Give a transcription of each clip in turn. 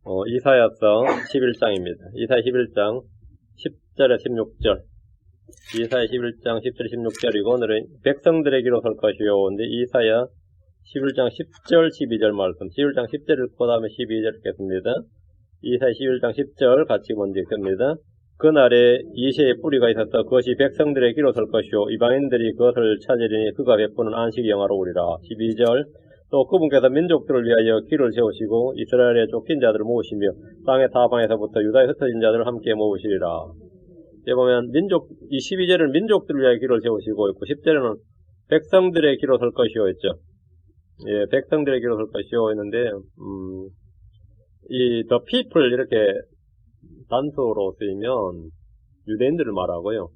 이사야서 11장입니다. 이사야 11장 10절에 16절. 이사야 11장 10절 16절이고 오늘은 백성들에게로 설 것이요. 근데 이사야 11장 10절 12절 말씀. 11장 10절 읽고 다음에 12절 읽겠습니다. 이사야 11장 10절 같이 먼저 읽습니다. 그날에 이새의 뿌리가 있어서 그것이 백성들에게로 설 것이요. 이방인들이 그것을 찾으리니 그가 베푸는 안식이 영화로우리라. 12절. 또 그분께서 민족들을 위하여 길을 세우시고 이스라엘의 쫓긴 자들을 모으시며 땅의 타방에서부터 유다에 흩어진 자들을 함께 모으시리라. 이제 보면 이 12절은 민족들을 위하여 길을 세우시고 있고 10절에는 백성들의 길로 설 것이요 했죠. 예, 백성들의 길로 설 것이요 했는데 이 the people 이렇게 단수로 쓰이면 유대인들을 말하고요.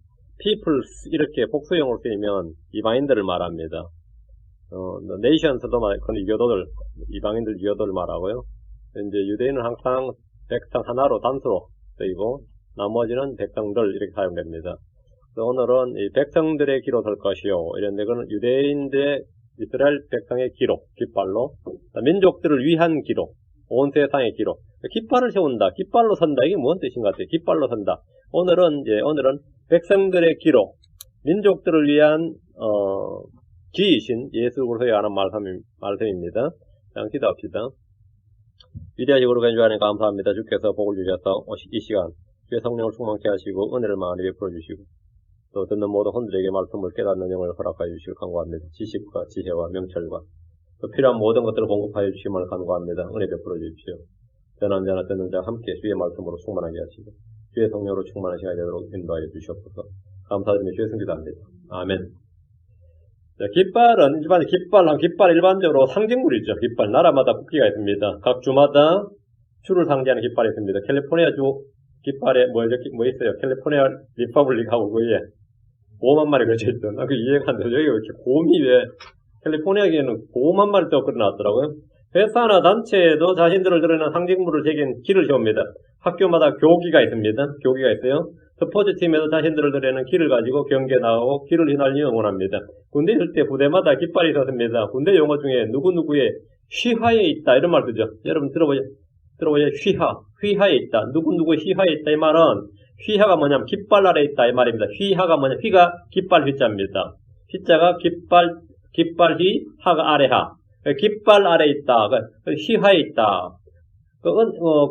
peoples 이렇게 복수형으로 쓰이면 이방인들을 말합니다. nations도 그건 유교도들, 이방인들 유교도를 말하고요. 이제 유대인은 항상 백성 하나로 단수로 쓰이고 나머지는 백성들 이렇게 사용됩니다. 그래서 오늘은 이 백성들의 기로 설 것이요. 이런데 그는 유대인들의 이스라엘 백성의 기로, 깃발로 민족들을 위한 기로, 온 세상의 기로. 깃발을 세운다, 깃발로 선다. 이게 무슨 뜻인 것 같아요? 깃발로 선다. 오늘은 백성들의 기로, 민족들을 위한 기이신 예수 그리스도에 관한 말씀입니다. 자, 기도합시다. 위대하시고 거룩한 주하나님 감사합니다. 주께서 복을 주셔서 이 시간 주의 성령을 충만케 하시고 은혜를 많이 베풀어 주시고 또 듣는 모든 혼들에게 말씀을 깨닫는 영을 허락하여 주시길 간구합니다. 지식과 지혜와 명철과 또 필요한 모든 것들을 공급하여 주시면 간구합니다. 은혜 베풀어 주십시오. 전한 자나 듣는 자 함께 주의 말씀으로 충만하게 하시고 주의 성령으로 충만한 시간이 되도록 인도하여 주시옵소서. 감사드리며 주의 성기도합니다. 아멘. 자, 깃발은 깃발 일반적으로 상징물이죠. 깃발 나라마다 국기가 있습니다. 각 주마다 주를 상징하는 깃발이 있습니다. 캘리포니아 주 깃발에 뭐 있어요? 캘리포니아 리퍼블릭하고 그 위에 5만 마리 그려져 있던. 그 이해가 안 돼요. 여기 왜 이렇게 곰이 왜 캘리포니아에는 5만 마리 또 그려놨더라고요. 회사나 단체에도 자신들을 드러내는 상징물을 새긴 길을 세웁니다. 학교마다 교기가 있습니다. 교기가 있어요. 스포츠팀에도 자신들을 드러내는 길을 가지고 경기에 나가고 길을 휘날리며 응원합니다. 군대 있을 때 부대마다 깃발이 있었습니다. 군대 용어 중에 누구누구의 휘하에 있다 이런 말 쓰죠. 여러분 들어보세요. 휘하에 있다. 누구누구의 휘하에 있다. 이 말은 휘하가 뭐냐면 깃발 아래 있다 이 말입니다. 휘하가 뭐냐? 휘가 깃발 휘자입니다. 휘자가 깃발 휘, 하가 아래하. 깃발 아래 있다. 휘하에 있다.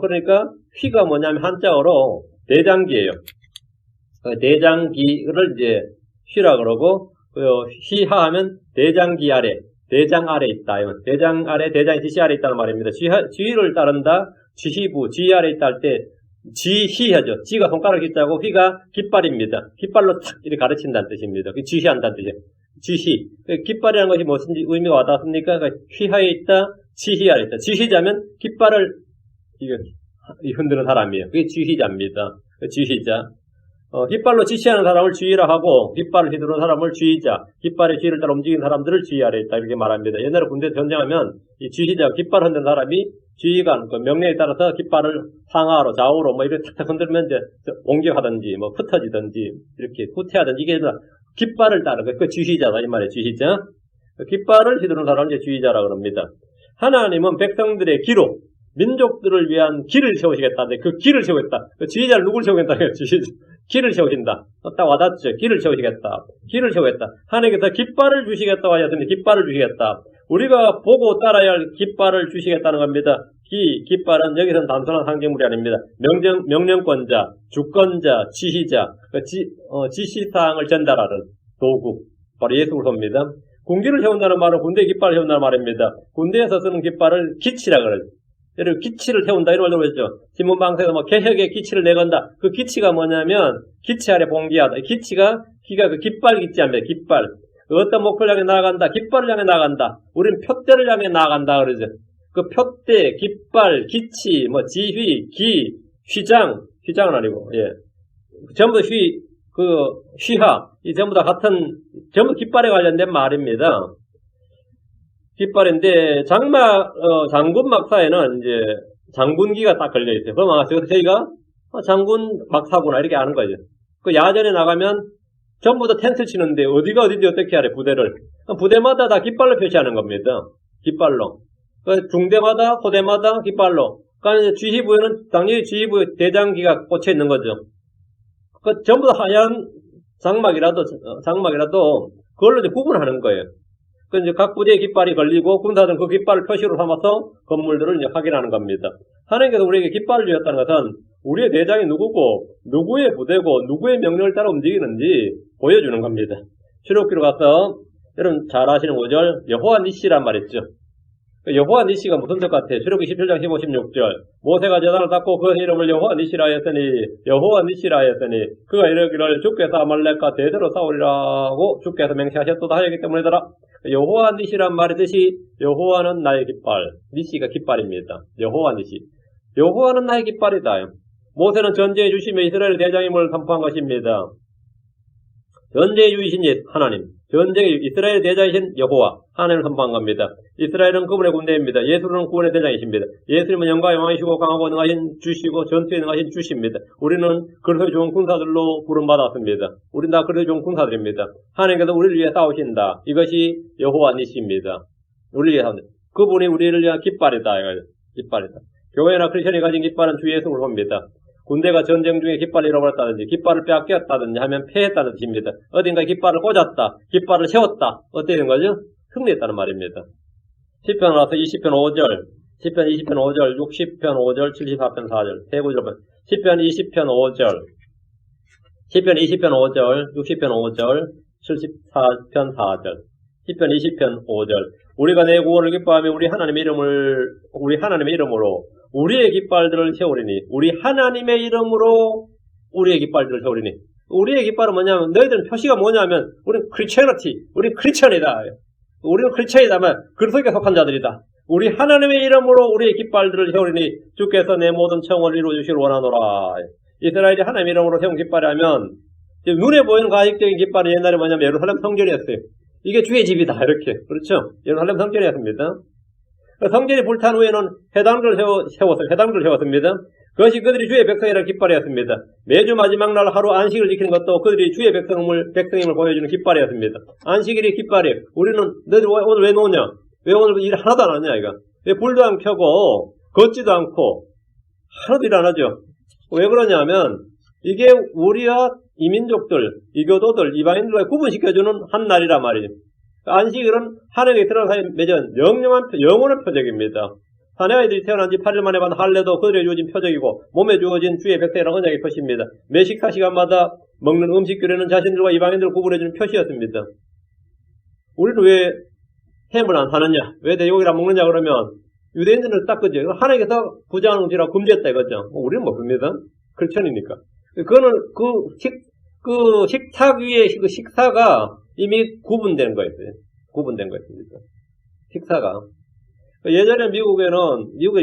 그러니까 휘가 뭐냐면 한자어로 대장기예요. 대장기를 이제 휘라 그러고 휘하 하면 대장기 아래, 대장 아래 있다. 대장 아래, 대장이 지시 아래 있다는 말입니다. 지휘를 따른다. 지휘부, 지휘 아래 있다 할 때 지휘하죠. 지가 손가락 있다고 휘가 깃발입니다. 깃발로 탁 이렇게 가르친다는 뜻입니다. 지휘한다는 뜻이에요. 지휘. 깃발이라는 것이 무슨 의미가 와닿습니까? 휘하에 있다, 지휘 아래 있다. 지휘자면 깃발을 흔드는 사람이에요. 그게 지휘자입니다. 지휘자. 깃발로 지시하는 사람을 지휘라 하고, 깃발을 휘두르는 사람을 지휘자, 깃발의 지휘를 따라 움직이는 사람들을 지휘 아래 있다. 이렇게 말합니다. 옛날에 군대 전쟁하면, 이 지휘자, 깃발 흔드는 사람이 지휘관, 명령에 따라서 깃발을 상하로, 좌우로, 이렇게 탁탁 흔들면 이제 공격하든지, 흩어지든지, 이렇게 후퇴하든지, 이게 깃발을 따르는, 그 지휘자다. 이 말이에요. 지휘자. 깃발을 휘두르는 사람을 이제 지휘자라 그럽니다. 하나님은 백성들의 기로, 민족들을 위한 길을 세우시겠다는데 그 길을 세우겠다. 그 지휘자를 누굴 세우겠다는 길을 세우신다. 딱 와닿죠. 길을 세우시겠다. 길을 세우겠다. 하나님께서 깃발을 주시겠다고 하셨으니 깃발을 주시겠다. 우리가 보고 따라야 할 깃발을 주시겠다는 겁니다. 깃발은 여기서는 단순한 상징물이 아닙니다. 명령권자, 주권자, 지휘자, 지시사항을 전달하는 도구. 바로 예수 그리스도입니다. 군기를 세운다는 말은 군대 깃발을 세운다는 말입니다. 군대에서 쓰는 깃발을 기치라 그러죠. 예를 기치를 세운다 이런 말 들어보셨죠? 신문방송에서 개혁의 기치를 내건다. 그 기치가 뭐냐면 기치 아래 봉기하다. 기치가 그 깃발 기치합니다. 깃발. 어떤 목표를 향해 나아간다. 깃발을 향해 나아간다. 우리는 표대를 향해 나아간다 그러죠. 그 표대, 깃발, 기치, 지휘, 휘장은 아니고 전부 휘하 이 전부 다 전부 깃발에 관련된 말입니다. 깃발인데 장군 막사에는 이제 장군기가 딱 걸려 있어요. 그럼 저희가 장군 막사구나 이렇게 아는 거죠. 그 야전에 나가면 전부 다 텐트 치는데 어디가 어딘지 어떻게 알아요? 부대마다 다 깃발로 표시하는 겁니다. 깃발로. 중대마다, 소대마다 깃발로. 그러니까 이제 쥐희부에는 당연히 쥐희부에 대장기가 꽂혀 있는 거죠. 그 전부 다 하얀 장막이라도 그걸로 이제 구분하는 거예요. 그 이제 각 부대의 깃발이 걸리고 군사들은 그 깃발을 표시로 삼아서 건물들을 이제 확인하는 겁니다. 하나님께서 우리에게 깃발을 주셨다는 것은 우리의 대장이 누구고 누구의 부대고 누구의 명령을 따라 움직이는지 보여주는 겁니다. 출애굽기로 가서 여러분 잘 아시는 5절 여호와 니시란 말 있죠. 여호와 니시가 무슨 뜻 같아요? 출애굽기 17장 15, 16절 모세가 제단을 닦고 그 이름을 여호와 니시라 하였으니 여호와 니시라 하였으니 그가 이르기를 주께서 아말렉과 대대로 싸우리라고 주께서 맹세하셨도다 하였기 때문이더라. 여호와 니시란 말의 뜻이 여호와는 나의 깃발, 니시가 깃발입니다. 여호와 니시, 여호와는 나의 깃발이다. 모세는 전제해 주시며 이스라엘 대장임을 선포한 것입니다. 전제해 주신 하나님, 전제해 이스라엘 대장이신 여호와 하나님을 선포한 겁니다. 이스라엘은 그분의 군대입니다. 예수는 그분의 대장이십니다. 예수님은 영광의 왕이시고 강하고 능하신 주시고 전투에 능하신 주십니다. 우리는 그리스도의 좋은 군사들로 부름받았습니다. 우리는 다 그리스도의 좋은 군사들입니다. 하나님께서 우리를 위해 싸우신다. 이것이 여호와 니시입니다. 우리를 위해 싸운다. 그분이 우리를 위한 깃발이다. 깃발이다. 교회나 크리스천이 가진 깃발은 주 예수를 봅니다. 군대가 전쟁 중에 깃발을 잃어버렸다든지 깃발을 빼앗겼다든지 하면 패했다는 뜻입니다. 어딘가 깃발을 꽂았다, 깃발을 세웠다. 어떻게 된 거죠? 승리했다는 말입니다. 10편 나와서 20편 5절, 10편 20편 5절, 60편 5절, 74편 4절, 세 구절 본 10편 20편 5절, 10편 20편 5절, 60편 5절, 74편 4절, 10편 20편 5절. 우리가 내 구원을 기뻐하며 우리 하나님의 이름으로 우리의 깃발들을 세우리니, 우리 하나님의 이름으로 우리의 깃발들을 세우리니. 우리의 깃발은 뭐냐면, 너희들은 표시가 뭐냐면, 우리는 우리는 크리스천이다. 우리는 크리스천이다면, 그리스도께 속한 자들이다. 우리 하나님의 이름으로 우리의 깃발들을 세우리니, 주께서 내 모든 청을 이루어주시길 원하노라. 이스라엘이 하나님의 이름으로 세운 깃발이라면, 눈에 보이는 가식적인 깃발은 옛날에 뭐냐면, 예루살렘 성전이었어요. 이게 주의 집이다. 이렇게. 그렇죠? 예루살렘 성전이었습니다. 성전이 불탄 후에는 회당들을 세웠습니다. 그것이 그들이 주의 백성이라는 깃발이었습니다. 매주 마지막 날 하루 안식을 지키는 것도 그들이 주의 백성임을 보여주는 깃발이었습니다. 안식일이 깃발이에요. 우리는 너희들 오늘 왜 노냐? 왜 오늘 일 하나도 안 하냐 이거? 왜 불도 안 켜고 걷지도 않고 하나도 일 안 하죠? 왜 그러냐면 이게 우리와 이민족들, 이교도들, 이방인들과 구분시켜주는 한 날이란 말이에요. 안식일은 하나님의 들어간 사이에 맺은 영원한 표적입니다. 사내아이들이 태어난 지 8일 만에 받은 할례도 그들에게 주어진 표적이고 몸에 주어진 주의 백성이라는 언약의 표시입니다. 매 식사 시간마다 먹는 음식 규례는 자신들과 이방인들을 구분해주는 표시였습니다. 우리는 왜 햄을 안 사느냐? 왜 돼지고기를 안 먹느냐 그러면 유대인들은 딱 그죠. 하나님께서 부정하는 음식이라고 금지했다 이거죠. 우리는 먹습니다. 크리스천이니까. 그거는 그 식탁 위에 그 식사가 이미 구분된 거였어요. 구분된 거였습니다. 식사가. 예전에 미국의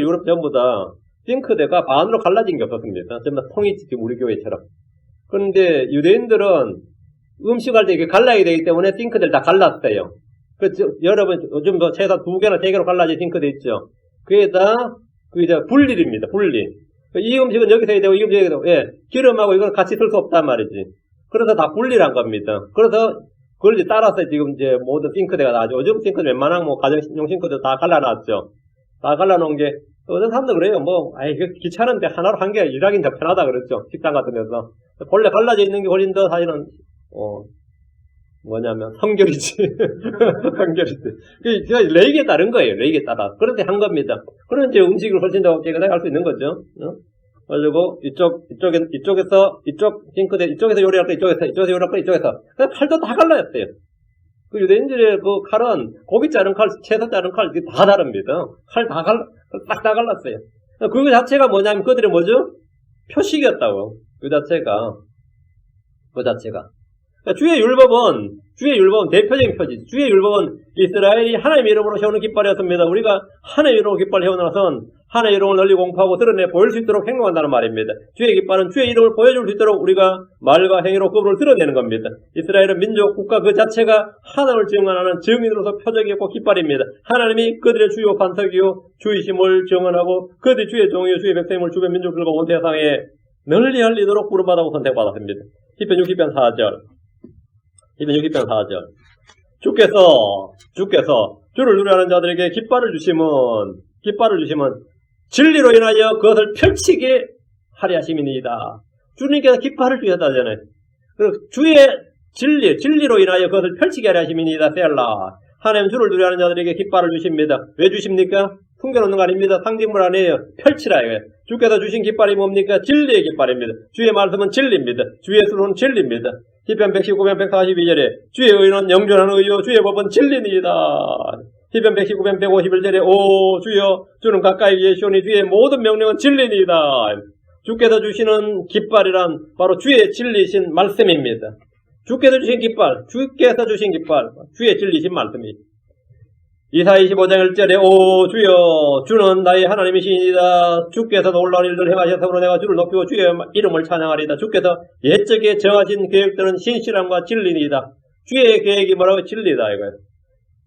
유럽 전부 다 싱크대가 반으로 갈라진 게 없었습니다. 전부 다 통일지 우리 교회처럼. 그런데 유대인들은 음식할 때 이렇게 갈라야 되기 때문에 싱크대를 다 갈랐어요. 여러분 요즘 뭐 최소 2개나 3개로 갈라진 싱크대 있죠. 그게 다 분리입니다. 분리. 이 음식은 여기서 해야 되고 이 음식은 여기서 되고 기름하고 이건 같이 쓸 수 없단 말이지. 그래서 다 분리를 한 겁니다. 그래서 그걸 이제 따라서 지금 이제 모든 싱크대가 나죠. 요즘 싱크대 웬만한 가정용 싱크대 다 갈라놨죠. 다 갈라놓은 게, 어떤 사람도 그래요. 귀찮은데 하나로 한 개가 일하긴 더 편하다 그랬죠. 식당 같은 데서. 본래 갈라져 있는 게 훨씬 더 사실은, 성결이지. 성결이지. 그게 레이기에 따른 거예요. 레이기에 따라. 그런데 한 겁니다. 그런 이제 음식을 훨씬 더 깨끗하게 할 수 있는 거죠. 그리고 이쪽 싱크대, 이쪽에서 요리할 거, 이쪽에서 요리할 거, 이쪽에서. 칼도 다 갈라였어요. 그 유대인들의 그 칼은 고기 자른 칼, 채소 자른 칼, 다 다릅니다. 딱 다 갈랐어요. 그 자체가 뭐냐면 그들의 뭐죠? 표식이었다고. 그 자체가. 주의 율법은 대표적인 표지. 주의 율법은 이스라엘이 하나님의 이름으로 세우는 깃발이었습니다. 우리가 하나님의 이름으로 깃발을 세워놔선 하나님의 이름을 널리 공포하고 드러내 보일 수 있도록 행동한다는 말입니다. 주의 깃발은 주의 이름을 보여줄 수 있도록 우리가 말과 행위로 그분을 드러내는 겁니다. 이스라엘은 민족, 국가 그 자체가 하나님을 증언하는 증인으로서 표적이었고 깃발입니다. 하나님이 그들의 주요 반석이요 주이심을 증언하고 그들이 주의 종이요 주의 백성임을 주변 민족들과 온 세상에 널리 알리도록 부름받아고 선택받았습니다. 시편 60편 4절. 주께서 주를 누려하는 자들에게 깃발을 주시면 진리로 인하여 그것을 펼치게 하려 하심이니이다. 주님께서 깃발을 주셨다잖아요. 그리고 주의 진리로 인하여 그것을 펼치게 하려 하심이니이다. 셀라. 하나님 주를 두려워하는 자들에게 깃발을 주십니다. 왜 주십니까? 숨겨놓는 거 아닙니다. 상징물 아니에요. 펼치라 이거예요. 주께서 주신 깃발이 뭡니까? 진리의 깃발입니다. 주의 말씀은 진리입니다. 주의 수로는 진리입니다. 시편 119편 142절에 주의 의는 영존한 의요 주의 법은 진리니이다. 시편 119편 151절에 오 주여 주는 가까이 계시오니 주의 모든 명령은 진리니이다. 주께서 주시는 깃발이란 바로 주의 진리신 말씀입니다. 주께서 주신 깃발, 주의 진리신 말씀이. 이사야 25장 1절에 오 주여 주는 나의 하나님이시니이다. 주께서 놀라운 일들을 행하셨으므로 내가 주를 높이고 주의 이름을 찬양하리이다. 주께서 옛적에 정하신 계획들은 신실함과 진리니이다. 주의 계획이 뭐라고? 진리다 이거예요.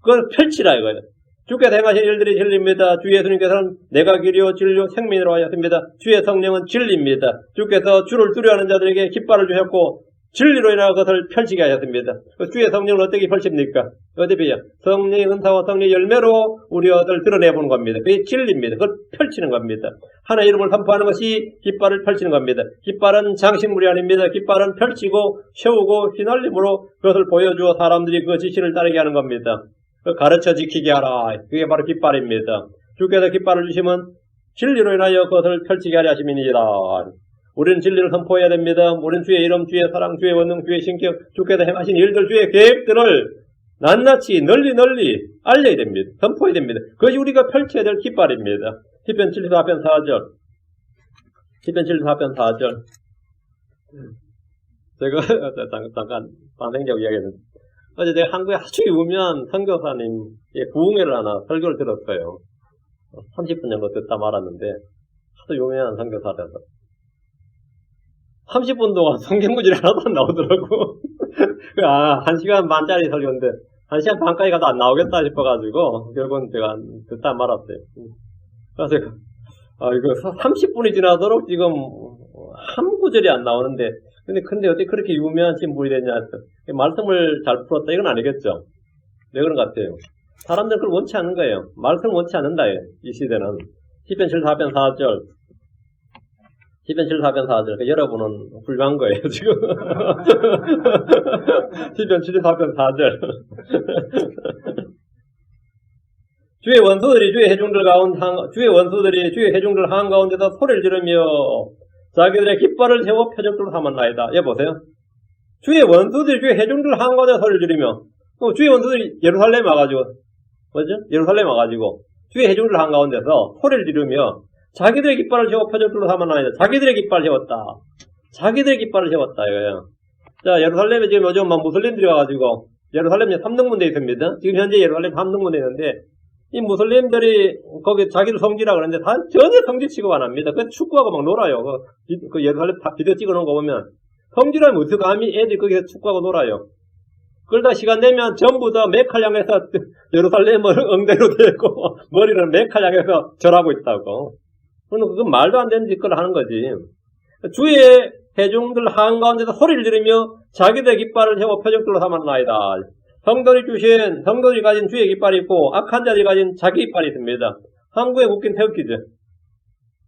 그걸 펼치라 이거예요. 주께서 행하신 일들이 진리입니다. 주 예수님께서는 내가 길이요 진리요 생명이라고 하셨습니다. 주의 성령은 진리입니다. 주께서 주를 두려워하는 자들에게 깃발을 주셨고 진리로 인하여 그것을 펼치게 하셨습니다. 주의 성령을 어떻게 펼칩니까? 어떻게 성령의 은사와 성령의 열매로 우리 것을 드러내보는 겁니다. 그게 진리입니다. 그걸 펼치는 겁니다. 하나의 이름을 선포하는 것이 깃발을 펼치는 겁니다. 깃발은 장식물이 아닙니다. 깃발은 펼치고 세우고 휘날림으로 그것을 보여주어 사람들이 그 지시를 따르게 하는 겁니다. 가르쳐 지키게 하라. 그게 바로 깃발입니다. 주께서 깃발을 주시면 진리로 인하여 그것을 펼치게 하려 하심이니이다. 우리는 진리를 선포해야 됩니다. 우리는 주의 이름, 주의 사랑, 주의 원능, 주의 신격, 주께서 행하신 일들, 주의 계획들을 낱낱이 널리 알려야 됩니다. 선포해야 됩니다. 그것이 우리가 펼쳐야 될 깃발입니다. 시편 74편 4절. 제가 잠깐 반생적 이야기했는데 어제 내가 한국에 아주 유명한 선교사님의 부흥회를 하나 설교를 들었어요. 30분 정도 듣다 말았는데 아주 유명한 선교사라서 30분 동안 성경구절이 하나도 안 나오더라고. 1시간 반짜리 설교인데 1시간 반까지 가도 안 나오겠다 싶어가지고 결국은 제가 듣다 말았어요. 그래서 이거 30분이 지나도록 지금 한 구절이 안 나오는데 근데 어떻게 그렇게 유명하신 분이 됐냐 해서 말씀을 잘 풀었다 이건 아니겠죠. 왜 그런 것 같아요. 사람들은 그걸 원치 않는 거예요. 말씀을 원치 않는다 이 시대는. 시편 74편 4절. 시편 74편 4절. 그러니까 여러분은 훌륭한 거예요, 지금. 시편 74편 4절. 주의 원수들이 주의 회중들 한가운데서 소리를 지르며 자기들의 깃발을 세워 표적들로 삼았나이다. 여보세요. 주의 원수들이 주의 회중들 한가운데서 소리를 지르며 주의 원수들이 예루살렘에 와가지고 주의 회중들 한가운데서 소리를 지르며 자기들의 깃발을 세워 표적들로 삼았나이다. 자기들의 깃발을 세웠다 이거예요. 자, 예루살렘에 지금 요즘 무슬림들이 와가지고 예루살렘에 3등분대 있습니다. 지금 현재 예루살렘 3등분대 있는데 이 무슬림들이 거기 자기들 성지라 그러는데 다 전혀 성지 취급 안 합니다. 그 축구하고 막 놀아요. 그 예루살렘 다 비디오 찍어놓은 거 보면 성지라면 어떻게 감히 애들이 거기서 축구하고 놀아요. 그러다 시간 되면 전부 다 메칼 향해서 예루살렘을 엉덩이로 대고 머리를 메칼 향해서 절하고 있다고. 그건 말도 안 되는 짓거리를 하는 거지. 주의 회중들 한가운데서 소리를 지르며 자기들의 깃발을 세워 표적들로 삼았나이다. 성도들이 가진 주의 깃발이 있고 악한 자들이 가진 자기 깃발이 있습니다. 한국의 국기는 태극기죠.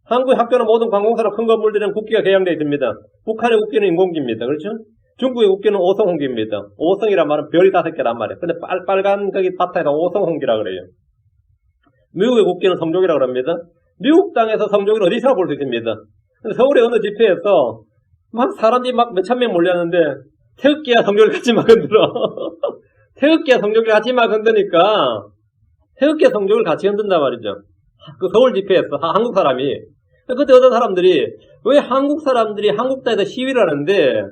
한국의 학교는 모든 관공서로 큰 건물들은 국기가 개양되어 있습니다. 북한의 국기는 인공기입니다. 그렇죠? 중국의 국기는 오성홍기입니다. 오성이란 말은 별이 5개란 말이에요. 근데 빨간 거기 바타에다 오성홍기라 그래요. 미국의 국기는 성족이라고 합니다. 미국 땅에서 성족을 어디서나 볼 수 있습니다. 근데 서울의 어느 집회에서 막 사람들이 막 몇천 명 몰렸는데 태극기와 성족을 같이 막 흔들어. 태극기와 성족을 같이 막 흔드니까 태극기와 성족을 같이 흔든단 말이죠. 그 서울 집회에서 한국 사람이. 그때 어떤 사람들이 왜 한국 사람들이 한국 땅에서 시위를 하는데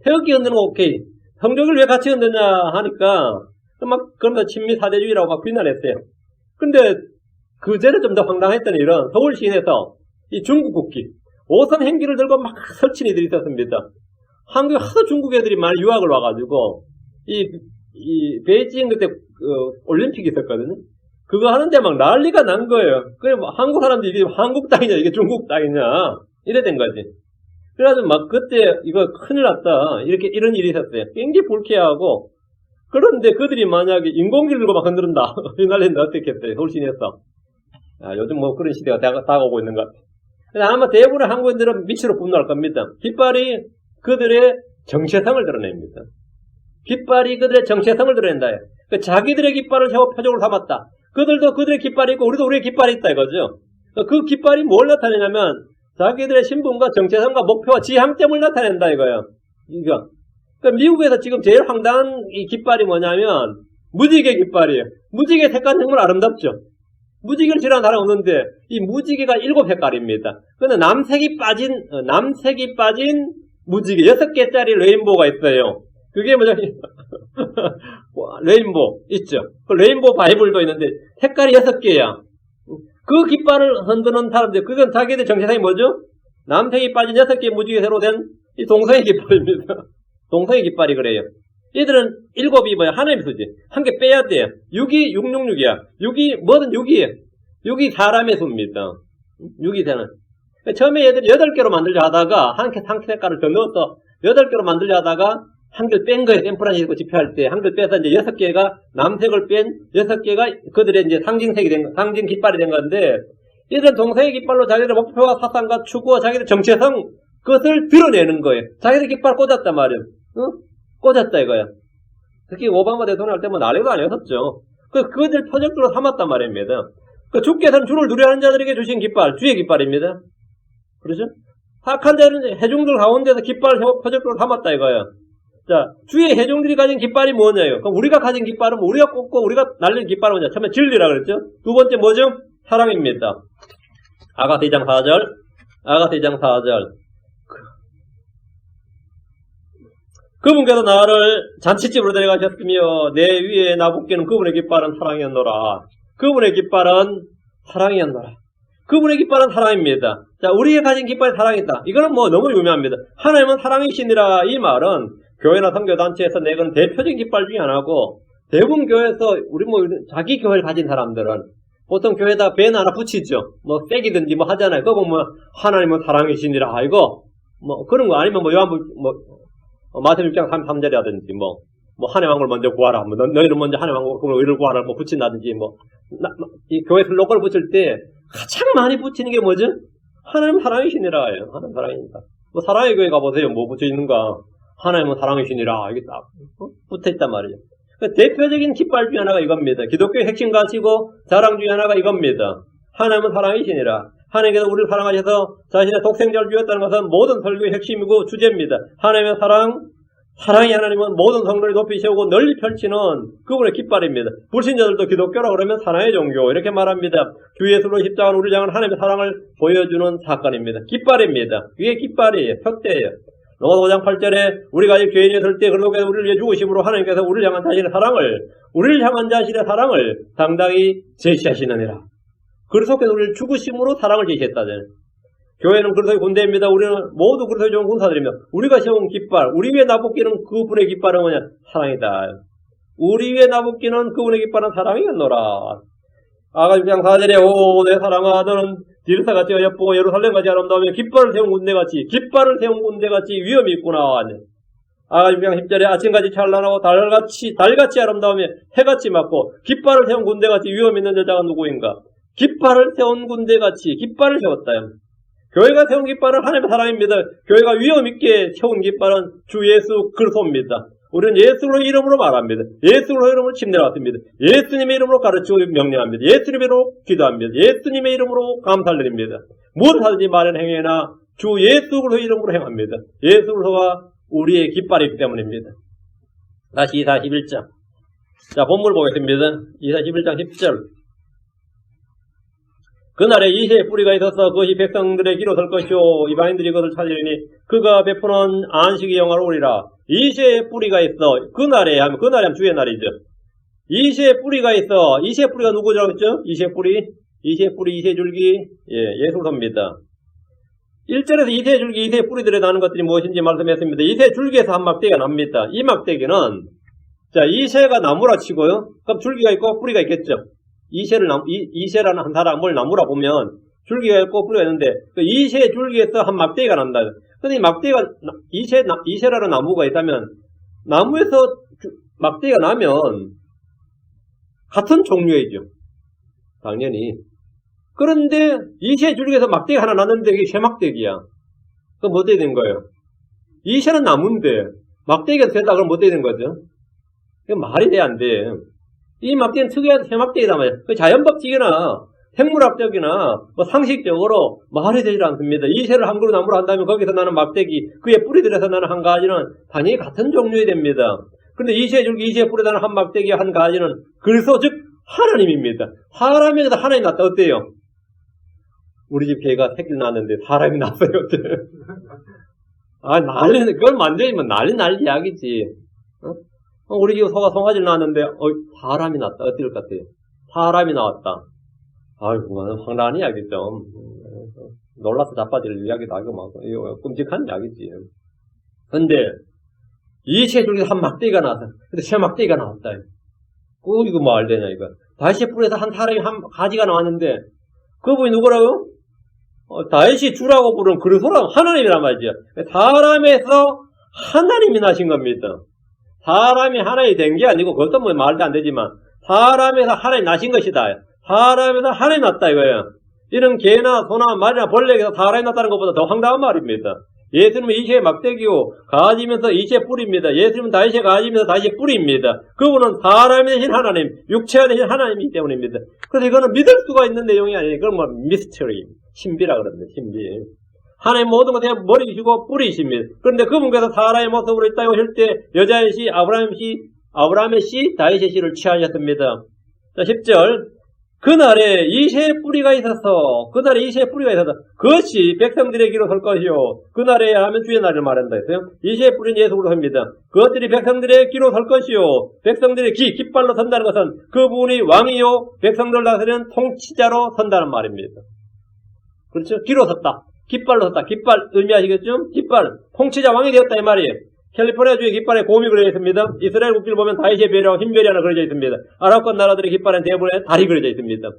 태극기 흔드는 거 오케이. 성족을 왜 같이 흔드냐 하니까 그러면서 친미 사대주의라고 막 비난했어요. 근데 그 전에 좀 더 황당했던 일은 서울 시내에서 이 중국 국기, 오성 행기를 들고 막 설친 이들이 있었습니다. 한국에 하도 중국 애들이 많이 유학을 와가지고, 이 베이징 그때 올림픽이 있었거든요. 그거 하는데 막 난리가 난 거예요. 그래, 한국 사람들이 이게 한국 땅이냐, 이게 중국 땅이냐, 이래 된 거지. 그래가지고 막 그때 이거 큰일 났다. 이런 일이 있었어요. 굉장히 불쾌하고, 그런데 그들이 만약에 인공기를 들고 막 흔들은다. 휘날린다. 어떻게 했어요? 서울 시내에서. 요즘 뭐 그런 시대가 다가오고 있는 것 같아요. 아마 대부분의 한국인들은 미치로 분노할 겁니다. 깃발이 그들의 정체성을 드러냅니다. 깃발이 그들의 정체성을 드러낸다. 자기들의 깃발을 세워 표적으로 삼았다. 그들도 그들의 깃발이 있고 우리도 우리의 깃발이 있다 이거죠. 그 깃발이 뭘 나타내냐면 자기들의 신분과 정체성과 목표와 지향점을 나타낸다 이거예요. 이거. 그러니까 미국에서 지금 제일 황당한 이 깃발이 뭐냐면 무지개 깃발이에요. 무지개 색깔 정말 아름답죠. 무지개를 싫어하는 사람 없는데 이 무지개가 7색깔입니다. 근데 남색이 빠진 무지개 6개짜리 레인보우가 있어요. 그게 뭐냐 레인보우 있죠. 그 레인보우 바이블도 있는데 색깔이 6개야. 그 깃발을 흔드는 사람들 그건 자기들 정체성이 뭐죠? 남색이 빠진 6개의 무지개로 된 이 동성애 깃발입니다. 동성애 깃발이 그래요. 얘들은 7이 뭐야? 하나님의 수지. 한 개 빼야 돼요. 6이 666이야. 6이 뭐든 6이에요. 6이 사람의 수입니다. 6이 되는. 처음에 얘들이 8개로 만들려 하다가 한 색깔을 더 넣어서 8개로 만들려 하다가 한 개를 뺀 거예요. 샌프란시스코 집회할 때 한 개를 빼서 이제 6개가 남색을 뺀 6개가 그들의 이제 상징 깃발이 된 건데 얘들은 동성애 깃발로 자기들의 목표와 사상과 추구와 자기들의 정체성 그것을 드러내는 거예요. 자기들 깃발 꽂았단 말이에요. 꽂았다 이거야. 특히 오바마 대통령 할 때 뭐 난리도 아니었었죠. 그들 표적으로 삼았단 말입니다. 주께서는 주를 누려하는 자들에게 주신 깃발, 주의 깃발입니다. 그렇죠? 악한 자는 해중들 가운데서 깃발을 표적으로 삼았다 이거야. 자, 주의 해중들이 가진 깃발이 뭐냐요? 그럼 우리가 가진 깃발은 우리가 꽂고 우리가 날린 깃발은 뭐냐? 처음에 진리라 그랬죠? 두 번째 뭐죠? 사랑입니다. 아가서 2장 4절. 그분께서 나를 잔치집으로 데려가셨으며 내 위에 나붙기는 그분의 깃발은 사랑이었노라. 그분의 깃발은 사랑이었노라. 그분의 깃발은 사랑입니다. 자, 우리가 가진 깃발이 사랑이다. 이거는 뭐 너무 유명합니다. 하나님은 사랑이시니라. 이 말은 교회나 선교단체에서 내건 대표적인 깃발 중에 하나고 대부분 교회에서 우리 뭐 자기 교회를 가진 사람들은 보통 교회에다 밴 하나 붙이죠. 뭐 떼기든지 뭐 하잖아요. 그거 보면 하나님은 사랑이시니라. 이거 뭐 그런 거 아니면 뭐 요한복 마태복음 6장 33절이라든지 뭐 하나님 왕국을 먼저 구하라. 뭐 너희는 먼저 하나님 왕국을 의를 구하라. 뭐 붙인다든지 이 교회 슬로건을 붙일 때 가장 많이 붙이는 게 뭐죠? 하나님 사랑이시니라예요. 하나님 사랑이니까. 뭐 사랑의 교회 가보세요. 뭐 붙여 있는가? 하나님은 사랑이시니라. 이게 딱 붙어 있단 말이에요. 대표적인 깃발 중에 하나가 이겁니다. 기독교의 핵심 가치고 자랑 중에 하나가 이겁니다. 하나님은 사랑이시니라. 하나님께서 우리를 사랑하셔서 자신의 독생자를 주었다는 것은 모든 설교의 핵심이고 주제입니다. 하나님의 사랑이 하나님은 모든 성도를 높이 세우고 널리 펼치는 그분의 깃발입니다. 불신자들도 기독교라 그러면 사랑의 종교 이렇게 말합니다. 주 예수로 십자가는 우리를 향한 하나님의 사랑을 보여주는 사건입니다. 깃발입니다. 이게 깃발이에요. 푯대예요. 로마서 5장 8절에 우리가 아직 죄인이 될 때 그리스도께서 우리를 위해 죽으심으로 하나님께서 우리를 향한 자신의 사랑을 당당히 제시하시느니라. 그리스도께서 우리를 죽으심으로 사랑을 제시했다잖아요. 교회는 그리스도의 군대입니다. 우리는 모두 그리스도의 좋은 군사들입니다. 우리가 세운 깃발, 우리 위에 나붙기는 그분의 깃발은 뭐냐? 사랑이다. 우리 위에 나붙기는 그분의 깃발은 사랑이었노라. 아가 6장 4절에 오 내 사랑아 너는 디르사같이 예쁘고 예루살렘같이 아름다우며 깃발을 세운 군대같이 위엄이 있구나. 아가 6장 10절에 아침같이 찬란하고 달같이 아름다우며 해같이 맑고 깃발을 세운 군대같이 위엄 있는 여자가 누구인가? 깃발을 세운 군대같이 깃발을 세웠다요. 교회가 세운 깃발은 하나님의 사랑입니다. 교회가 위엄 있게 세운 깃발은 주 예수 그리스도입니다. 우리는 예수의 이름으로 말합니다. 예수의 이름으로 침례받습니다. 예수님의 이름으로 가르치고 명령합니다. 예수님의 이름으로 기도합니다. 예수님의 이름으로 감사드립니다. 무엇을 하든지 말은 행해나 주 예수 그리스도의 이름으로 행합니다. 예수 그리스도가 우리의 깃발이기 때문입니다. 다시 이사 11장. 자, 본문을 보겠습니다. 이사 11장 10절. 그날에 이새의 뿌리가 있어서 그것이 백성들의 기로 설 것이요 이방인들이 그것을 찾으리니 그가 베푸는 안식이 영화로우리라. 이새의 뿌리가 있어. 그날에 하면 주의 날이죠. 이새의 뿌리가 있어. 이새의 뿌리가 누구라고 했죠? 이새의 뿌리, 이새의 줄기, 예수로입니다. 1절에서 이새의 줄기, 이새의 뿌리들에 나는 것들이 무엇인지 말씀했습니다. 이새의 줄기에서 한 막대기가 납니다. 이 막대기는 자 이새가 나무라 치고요. 그럼 줄기가 있고 뿌리가 있겠죠. 이새라는 한 사람을 나무라 보면 줄기가 있고 뿌리가 있는데 그 이새 줄기에서 한 막대기가 난다. 근데 이 막대기가 이새라는 나무가 있다면 나무에서 막대기가 나면 같은 종류이죠. 당연히. 그런데 이세 줄기에서 막대기 하나 났는데 이게 쇠막대기야. 그럼 뭐 돼야 되는 거예요? 이세는 나무인데 막대기가 됐다 그러면 뭐 돼야 되는 거죠? 이거 말이 돼, 안 돼. 이 막대기는 특이한 쇠막대기다 말이야. 그 자연법칙이나 생물학적이나 뭐 상식적으로 말이 되지 않습니다. 이세를 한 그루 나무로 한다면 거기서 나는 막대기, 그에 뿌리 들여서 나는 한 가지는 당연히 같은 종류이 됩니다. 그런데 이세 줄기, 이세 뿌리 나는 한 막대기 한 가지는 그리스도 즉 하나님입니다. 사람에게서 하나님이 났다. 어때요? 우리 집 개가 새끼를 낳았는데 사람이 낳았어요. 어때? 아, 난리는, 그걸 만들면 난리 이야기지. 우리 집 소가 송아지를 낳았는데, 사람이 낳았다. 어떨 것 같아요? 사람이 나왔다. 아이고, 황당한 이야기죠. 놀라서 자빠질 이야기도 하고, 막, 이거 끔찍한 이야기지. 근데, 이 세 줄기에서 한 막대기가 나왔다. 근데 세 막대기가 나왔다. 이거 뭐 알되냐, 이거. 다윗의 뿔에서 한 사람이 한 가지가 나왔는데, 그분이 누구라고? 다윗이 주라고 부른 그리스도라고 하나님이란 말이죠. 사람에서 하나님이 나신 겁니다. 사람이 하나님이 된 게 아니고, 그것도 뭐 말도 안 되지만, 사람에서 하나님이 나신 것이다. 사람에서 하나님이 났다 이거예요. 이런 개나 소나 말이나 벌레에서 사람이 났다는 것보다 더 황당한 말입니다. 예수님은 이세의 막대기요, 가지면서 이세의 뿌리입니다. 예수님은 다윗의 가지면서 다윗의 뿌리입니다. 그분은 사람이 되신 하나님, 육체가 되신 하나님이기 때문입니다. 그래서 이거는 믿을 수가 있는 내용이 아니에요. 그건 뭐 미스터리, 신비라 그럽니다. 신비. 하나님 모든 것에 머리이시고 뿌리이십니다. 그런데 그분께서 사람의 모습으로 이 땅에 오실 때 여자의 씨, 아브라함의 씨, 다윗의 씨를 취하셨습니다. 자, 10절. 그날에 이세의 뿌리가 있어서, 그것이 백성들의 기로 설 것이요. 그날에 하면 주의 날을 말한다 했어요. 이세의 뿌리는 예수 그리스도입니다. 그것들이 백성들의 기로 설 것이요. 백성들의 깃발로 선다는 것은 그분이 왕이요. 백성들 다스리는 통치자로 선다는 말입니다. 그렇죠? 기로 섰다. 깃발로 섰다. 깃발 의미하시겠죠? 깃발. 통치자 왕이 되었다 이 말이에요. 캘리포니아주의 깃발에 곰이 그려져 있습니다. 이스라엘 국기를 보면 다윗의 별이하고 흰별이 하나 그려져 있습니다. 아랍권 나라들의 깃발엔 대부분에 달이 그려져 있습니다.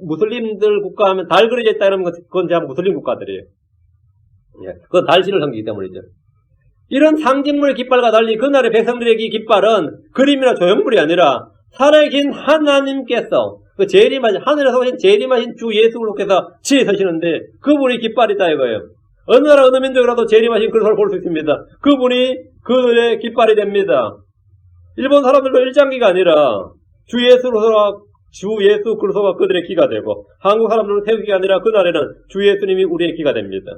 무슬림들 국가 하면 달 그려져 있다 이러면 그건 제가 무슬림 국가들이에요. 그건 달신을 섬기기 때문이죠. 이런 상징물의 깃발과 달리 그날의 백성들의 깃발은 그림이나 조형물이 아니라 살아계신 하나님께서 그 재림하신, 하늘에서 오신 재림하신 주 예수 그리스도께서 지에 서시는데 그분이 깃발이다 이거예요. 어느 나라 어느 민족이라도 재림하신 그리스도를 볼 수 있습니다. 그분이 그들의 깃발이 됩니다. 일본 사람들도 일장기가 아니라 주 예수 그리스도가 그들의 기가 되고, 한국 사람들도 태극기가 아니라 그날에는 주 예수님이 우리의 기가 됩니다.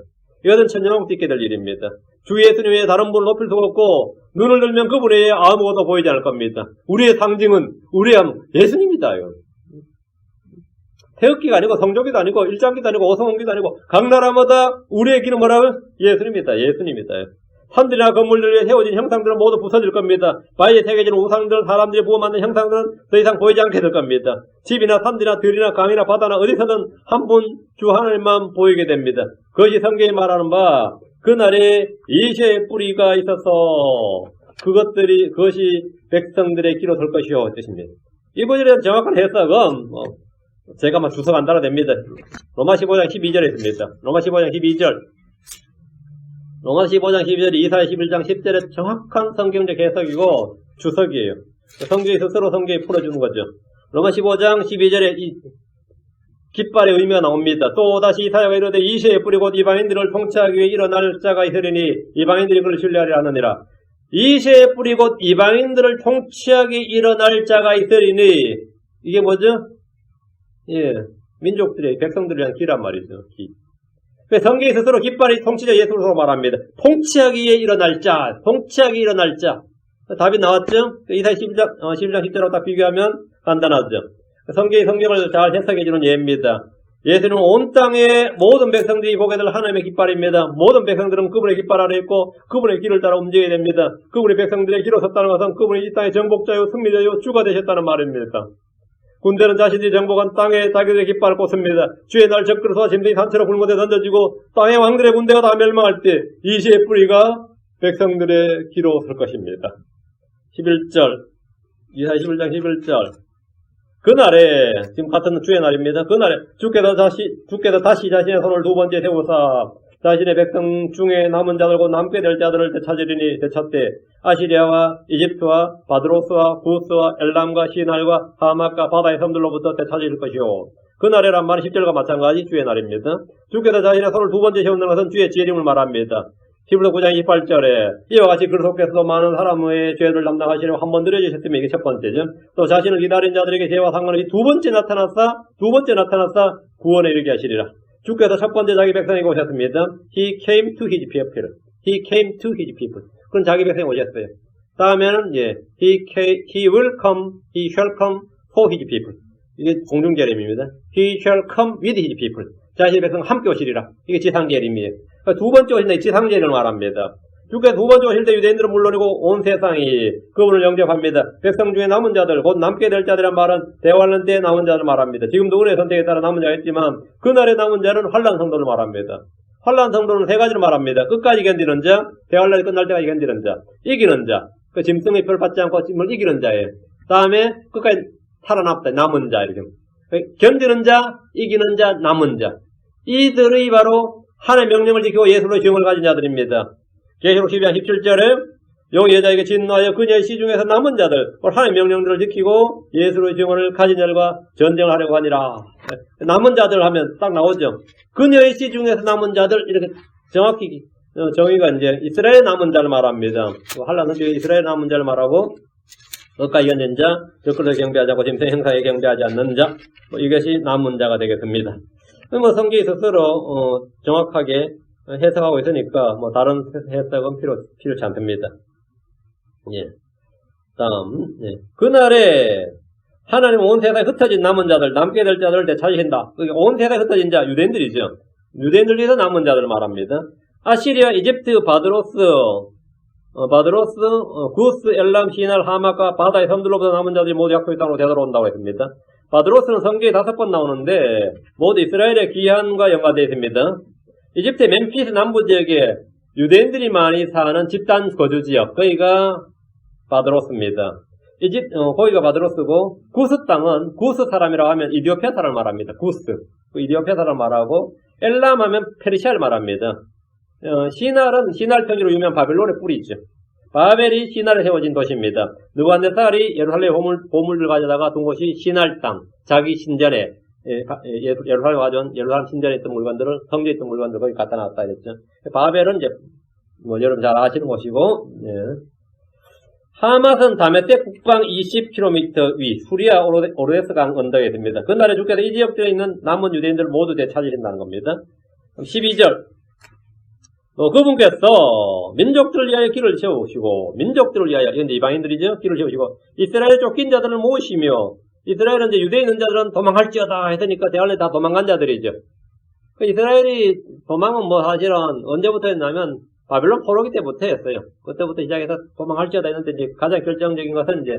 이것은 천년왕국 있게 될 일입니다. 주 예수님 외에 다른 분을 높일 수가 없고, 눈을 들면 그분 외에 아무것도 보이지 않을 겁니다. 우리의 상징은 우리의 예수님이다. 태극기가 아니고 성조기도 아니고 일장기도 아니고 오성홍기도 아니고 각 나라마다 우리의 길은 뭐라고요? 예수님이다. 예수님이다. 산들이나 건물들에 세워진 형상들은 모두 부서질 겁니다. 바위에 새겨진 우상들, 사람들이 부어 만든 형상들은 더 이상 보이지 않게 될 겁니다. 집이나 산들이나 들이나 강이나 바다나 어디서든 한 분 주 하나님만 보이게 됩니다. 그것이 성경이 말하는 바 그날에 이세의 뿌리가 있어서 그것이 백성들의 기로 설 것이요 뜻입니다. 이번에 대한 정확한 해석은 제가 막 주석 안 달아댑니다. 로마 15장 12절에 있습니다. 로마 15장 12절. 로마 15장 12절이 이사야 11장 10절의 정확한 성경적 해석이고 주석이에요. 성경이 스스로 성경이 풀어주는 거죠. 로마 15장 12절에 이 깃발의 의미가 나옵니다. 또 다시 이사야가 이르되 이세의 뿌리 곧 이방인들을 통치하기 위해 일어날 자가 있으리니 이방인들이 그를 신뢰하리라 하느니라. 이세의 뿌리 곧 이방인들을 통치하기 일어날 자가 있으리니 이게 뭐죠? 민족들의 백성들을 위한 기란 말이죠. 기. 성경이 스스로 깃발이 통치자 예수로 말합니다. 통치하기 위해 일어날 자, 통치하기 일어날 자. 답이 나왔죠? 이사야 11장 10절하고 딱 비교하면 간단하죠. 성경이 성경을 잘 해석해주는 예입니다. 예수는 온 땅의 모든 백성들이 보게 될 하나님의 깃발입니다. 모든 백성들은 그분의 깃발 아래 있고 그분의 길을 따라 움직여야 됩니다. 그분의 백성들의 길을 섰다는 것은 그분이 이 땅의 정복자요 승리자요 주가 되셨다는 말입니다. 군대는 자신들이 정복한 땅에 자기들의 깃발을 꽂습니다. 주의 날 적그리스도와 짐승이 산채로 불못에 던져지고 땅의 왕들의 군대가 다 멸망할 때 이시의 뿌리가 백성들의 기로 설 것입니다. 11절 이사야 11장 11절 그날에 지금 같은 주의 날입니다. 그날에 주께서 다시 자신의 손을 두 번째 세우사 자신의 백성 중에 남은 자들과 남게 될 자들을 되찾으리니 되찾되 아시리아와 이집트와 바드로스와 구스와 엘람과 시날과 하맛과 바다의 섬들로부터 되찾을 것이요 그날이란 말은 10절과 마찬가지 주의 날입니다. 주께서 자신의 손을 두 번째 세우는 것은 주의 지혜림을 말합니다. 히브리서 9장 28절에 이와 같이 그 속에서도 많은 사람의 죄를 담당하시려고 한 번 들여주셨으면 이게 첫 번째죠. 또 자신을 기다린 자들에게 죄와 상관없이 두 번째 나타나사 구원에 이르게 하시리라. 주께서 첫 번째 자기 백성에게 오셨습니다. He came to his people. He came to his people. 그건 자기 백성에 오셨어요. 다음에는 he shall come for his people. 이게 공중재림입니다. He shall come with his people. 자신의 백성 함께 오시리라. 이게 지상재림이에요. 그러니까 두 번째 오실 때 지상재림을 말합니다. 주께서 두 번째 오실 때 유대인들은 물론이고 온 세상이 그분을 영접합니다. 백성 중에 남은 자들, 곧 남게 될 자들이란 말은 대환란 때에 남은 자를 말합니다. 지금도 은혜의 선택에 따라 남은 자가 있지만 그날에 남은 자는 환란 성도를 말합니다. 환란 성도는 세 가지를 말합니다. 끝까지 견디는 자, 대환란이 끝날 때까지 견디는 자, 이기는 자, 그 짐승의 표를 받지 않고 짐을 이기는 자예요. 다음에 끝까지 살아남다, 남은 자 이렇게. 견디는 자, 이기는 자, 남은 자. 이들이 바로 하나님의 명령을 지키고 예수로의 증을 가진 자들입니다. 계시록 12장 17절에 용 여자에게 진노하여 그녀의 시중에서 남은 자들, 하나님의 명령들을 지키고 예수로의 증언을 가진 자들과 전쟁을 하려고 하니라. 남은 자들 하면 딱 나오죠. 그녀의 시중에서 남은 자들, 이렇게 정확히 정의가 이제 이스라엘의 남은 자를 말합니다. 한란은 이스라엘의 남은 자를 말하고 끝까지 견딘 자, 적그리스도에 경배하지 않고 짐승 행사에 경배하지 않는 자, 이것이 남은 자가 되겠습니다. 성경이 스스로 정확하게 해석하고 있으니까 다른 해석은 필요치 않습니다. 다음 그날에 하나님 온 세상에 흩어진 남은 자들, 남게 될 자들을 되찾으신다. 온 세상에 흩어진 자, 유대인들이죠. 유대인들 위해서 남은 자들을 말합니다. 아시리아, 이집트, 바드로스, 구스, 엘람, 시날, 하마카, 바다의 섬들로부터 남은 자들이 모두 약속의 땅으로 되돌아온다고 했습니다. 바드로스는 성경에 5번 나오는데 모두 이스라엘의 귀환과 연관되어 있습니다. 이집트의 멤피스 남부 지역에 유대인들이 많이 사는 집단 거주 지역, 거기가 바드로스입니다. 거기가 바드로스고, 구스 땅은 구스 사람이라고 하면 이디오피아 사람을 말합니다. 구스, 그 이디오피아 사람을 말하고, 엘람 하면 페르시아를 말합니다. 시날은 시날 편지로 유명한 바벨론의 뿌리죠. 바벨이 시날에 세워진 도시입니다. 느부갓네살이 예루살렘 보물을 가져다가 둔 곳이 시날 땅, 자기 신전에 예루살렘 가져온 예루살렘 신전에 있던 물건들을, 성전에 있던 물건들을 거기 갖다 놨다 했죠. 바벨은 이제 여러분 잘 아시는 곳이고, 하맛은 다메섹 북방 20km 위 수리아 오르데스 강 언덕에 있습니다. 그날에 주께서 이 지역들에 있는 남은 유대인들을 모두 되찾으신다는 겁니다. 12절 그분께서 민족들을 위하여 길을 세우시고, 민족들을 위하여, 이건 이방인들이죠. 길을 세우시고 이스라엘에 쫓긴 자들을 모으시며, 이스라엘은 이제 유대인 있는 자들은 도망할지어다 했으니까 대환란에 다 도망간 자들이죠. 이스라엘이 도망은 사실은 언제부터 했냐면 바벨론 포로기 때부터 했어요. 그때부터 시작해서 도망할지어다 했는데 이제 가장 결정적인 것은 이제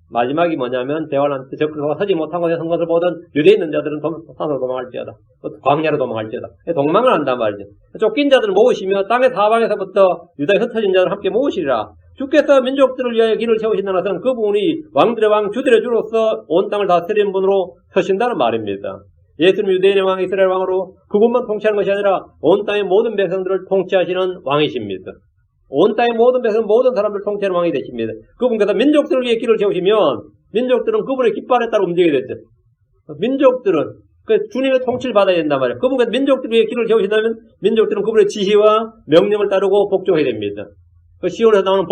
마지막이 뭐냐면 대환란 때 적그리스도가 서지 못한 곳에 선 것을 보던 유대인 있는 자들은 산으로 도망할지어다. 광야로 도망할지어다. 도망을 한단 말이죠. 쫓긴 자들을 모으시며 땅의 사방에서부터 유다에 흩어진 자들을 함께 모으시리라. 주께서 민족들을 위하여 길을 세우신다는 것은 그분이 왕들의 왕, 주들의 주로서 온 땅을 다스리는 분으로 서신다는 말입니다. 예수는 유대인의 왕, 이스라엘 왕으로 그분만 통치하는 것이 아니라 온 땅의 모든 백성들을 통치하시는 왕이십니다. 온 땅의 모든 백성, 모든 사람들을 통치하는 왕이 되십니다. 그분께서 민족들을 위해 길을 세우시면 민족들은 그분의 깃발에 따라 움직이게 되죠. 민족들은 주님의 통치를 받아야 된단 말이에요. 그분께서 민족들을 위해 길을 세우신다면 민족들은 그분의 지시와 명령을 따르고 복종해야 됩니다. 시온에서 나오는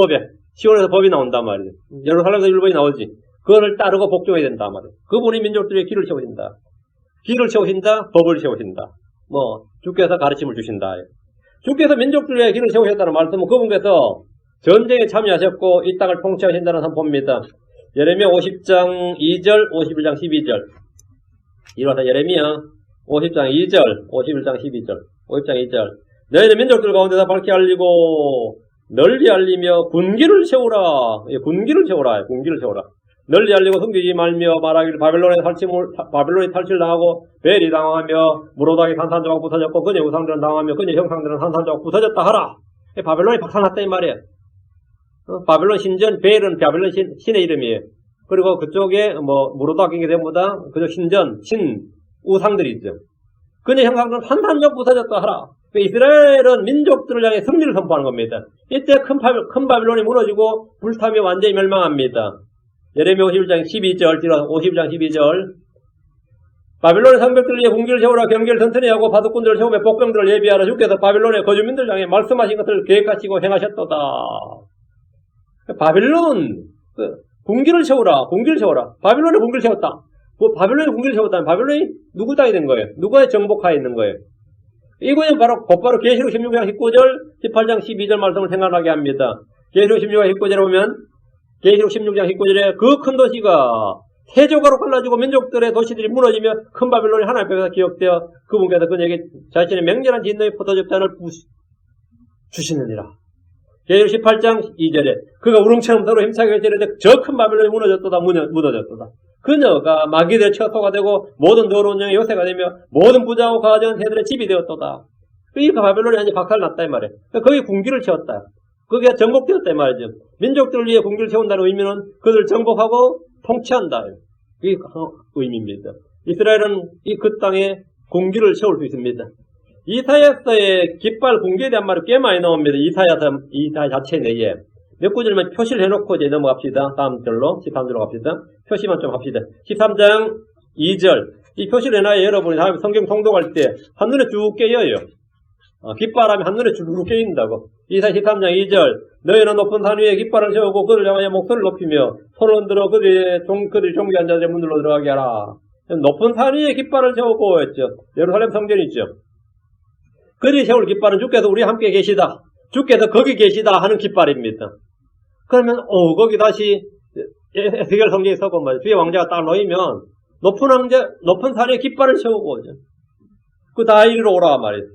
시온에서 법이 나온단 말이에요. 예루살렘에서 율법이 나오지. 그거를 따르고 복종해야 된단 말이에요. 그분이 민족들을 위해 길을 세우신다. 길을 세우신다, 법을 세우신다. 주께서 가르침을 주신다. 주께서 민족들을 위해 길을 세우셨다는 말씀은 그분께서 전쟁에 참여하셨고 이 땅을 통치하신다는 선포입니다. 예레미야 50장 2절, 51장 12절. 이로써 예레미야 50장 2절, 51장 12절, 50장 2절. 너희는 민족들 가운데서 밝히 알리고 널리 알리며 군기를 세우라. 군기를 세우라. 널리 알리고 숨기지 말며 말하기를 바벨론이 탈취를 당하고 벨이 당하며 무로닥이 산산조각 부서졌고 그녀의 우상들은 당하며 그녀의 형상들은 산산조각 부서졌다 하라. 바벨론이 박살났다 이 말이에요. 바벨론 신전, 벨은 바벨론 신의 이름이에요. 그리고 그쪽에 무로닥인 게 전부 다 그저 신전, 우상들이 있죠. 그녀의 형상들은 산산조각 부서졌다 하라. 이스라엘은 민족들을 향해 승리를 선포하는 겁니다. 이때 큰 바벨론이 무너지고 불타며 완전히 멸망합니다. 예레미야 51장 12절, 52장 12절. 바빌론의 성벽들을 위해 궁기를 세우라. 경계를 튼튼히 하고 바둑꾼들을 세우며 복병들을 예비하라. 주께서 바빌론의 거주민들 향해 말씀하신 것을 계획하시고 행하셨도다. 바빌론 궁기를 세우라. 궁기를 세우라. 바빌론의 궁기를 세웠다. 뭐 바빌론의 궁기를 세웠다면 바빌론이 누구 땅이 된 거예요? 누구의 정복하에 있는 거예요? 이거는 곧바로 계시록 16장 19절, 18장 12절 말씀을 생각나게 합니다. 계시록 16장 19절에 보면 계시록 16장 19절에 그 큰 도시가 세조가로 갈라지고 민족들의 도시들이 무너지며 큰 바빌론이 하나님 앞에서 기억되어 그분께서 그에게 자신의 맹렬한 진노의 포도즙잔을 주시느니라. 계시록 18장 2절에 그가 우렁처럼 서로 힘차게 찌르되 저 큰 바빌론이 무너졌도다. 무너졌도다. 그녀가 마귀들의 처소가 되고 모든 더러운 영의 요새가 되며 모든 부자하고 가증한 새들의 집이 되었도다. 이 바빌론이 완전히 박살났다 이 말이에요. 거기 궁기를 채웠다. 거기가 정복되었다 이 말이죠. 민족들을 위해 궁기를 채운다는 의미는 그들을 정복하고 통치한다. 그게 의미입니다. 이스라엘은 그 땅에 궁기를 세울 수 있습니다. 이사야서의 깃발 궁기에 대한 말이 꽤 많이 나옵니다. 이사야 자체 내에. 몇 구절만 표시를 해놓고 이제 넘어갑시다. 다음 절로 13절로 갑시다. 표시만 좀 합시다. 13장 2절. 이 표시를 해놔야 여러분이 다음에 성경 통독할 때 한눈에 쭉 깨여요. 깃발하면 한눈에 쭉 깨인다고. 이사야 13장 2절. 너희는 높은 산 위에 깃발을 세우고 그들 향하여 목소리를 높이며 손을 흔들어 그들이 종교한 자들의 문들로 들어가게 하라. 높은 산 위에 깃발을 세우고 했죠. 예루살렘 성전이 있죠. 그들이 세울 깃발은 주께서 우리 함께 계시다. 주께서 거기 계시다 하는 깃발입니다. 그러면 거기 다시 에스겔 성경에 서고 말이죠. 주의 왕자가 딱 놓이면 높은 산에 깃발을 세우고 오죠. 그 다 이리로 오라 말이죠.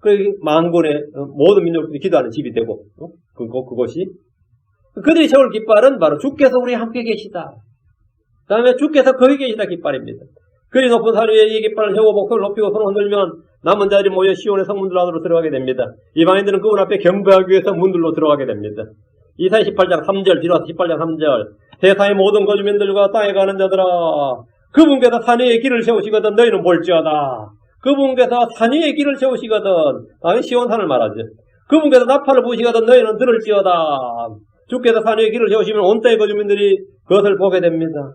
그 만군의 모든 민족들이 기도하는 집이 되고 그것이 그들이 세울 깃발은 바로 주께서 우리 함께 계시다. 그 다음에 주께서 거기 계시다 깃발입니다. 그리 높은 산 위에 이 깃발을 세우고 목소리를 높이고 손을 흔들면 남은 자들이 모여 시온의 성문들 안으로 들어가게 됩니다. 이방인들은 그분 앞에 경배하기 위해서 문들로 들어가게 됩니다. 이사야 18장 3절 뒤로 18장 3절 세상의 모든 거주민들과 땅에 가는 자들아 그분께서 산 위에 길을 세우시거든 너희는 볼지어다. 그분께서 산 위에 길을 세우시거든 당연히 시온산을 말하죠. 그분께서 나팔을 부시거든 너희는 들을지어다. 주께서 산 위에 길을 세우시면 온 땅의 거주민들이 그것을 보게 됩니다.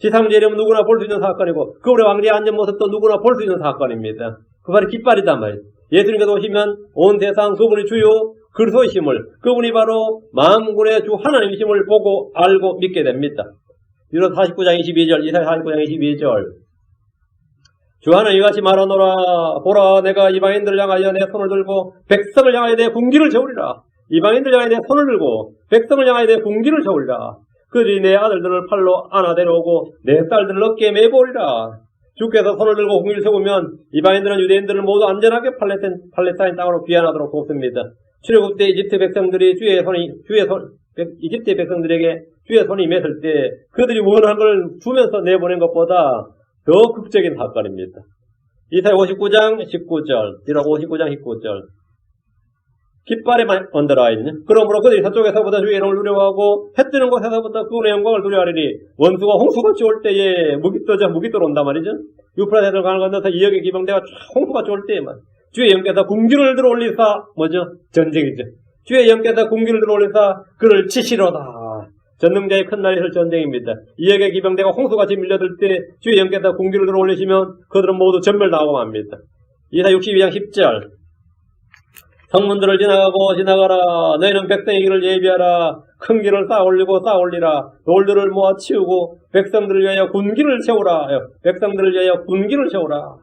지상제 이름은 누구나 볼 수 있는 사건이고 그분의 왕리에 앉은 모습도 누구나 볼 수 있는 사건입니다. 그 바로 깃발이단 말이에요. 예수님께서 오시면 온 세상 그분이 주요 그리스도이심을 그분이 바로 만군의 주 하나님이심을 보고 알고 믿게 됩니다. 유로 49장 22절 이사야 49장 22절 주 하나님 이같이 말하노라 보라 내가 이방인들을 향하여 내 손을 들고 백성을 향하여 내 궁기를 세우리라. 이방인들을 향하여 내 손을 들고 백성을 향하여 내 궁기를 세우리라. 그들이 내 아들들을 팔로 안아 데려오고 내 딸들을 어깨에 메보리라. 주께서 손을 들고 궁기를 세우면 이방인들은 유대인들을 모두 안전하게 팔레스타인 땅으로 귀환하도록 돕습니다. 출애굽 때 이집트 백성들이 이집트 백성들에게 주의 손이 맺을 때 그들이 원하는 걸 주면서 내보낸 것보다 더 극적인 사건입니다. 이사야 59장 19절, 뒤로 59장 19절. 깃발에 얹어라 있는. 그러므로 그들이 서쪽에서부터 주의 이름을 두려워하고 해 뜨는 곳에서부터 그분의 영광을 두려워하리니 원수가 홍수같이 올 때에 무기떠로 온단 말이죠. 유프라테스를 강을 건너서 이역의 기병대가 홍수같이 올 때에만 주의 영께서 궁기를 들어 올리사 전쟁이죠. 주의 영께서 궁기를 들어 올리사 그를 치시로다. 전능자의 큰 날이 있을 전쟁입니다. 이역의 기병대가 홍수같이 밀려들 때 주의 영께서 궁기를 들어 올리시면 그들은 모두 전멸당하고 맙니다. 이사야 62장 10절 성문들을 지나가라. 너희는 백성의 길을 예비하라. 큰 길을 쌓아 올리라. 돌들을 모아 치우고 백성들을 위하여 군기를 세우라. 백성들을 위하여 군기를 세우라.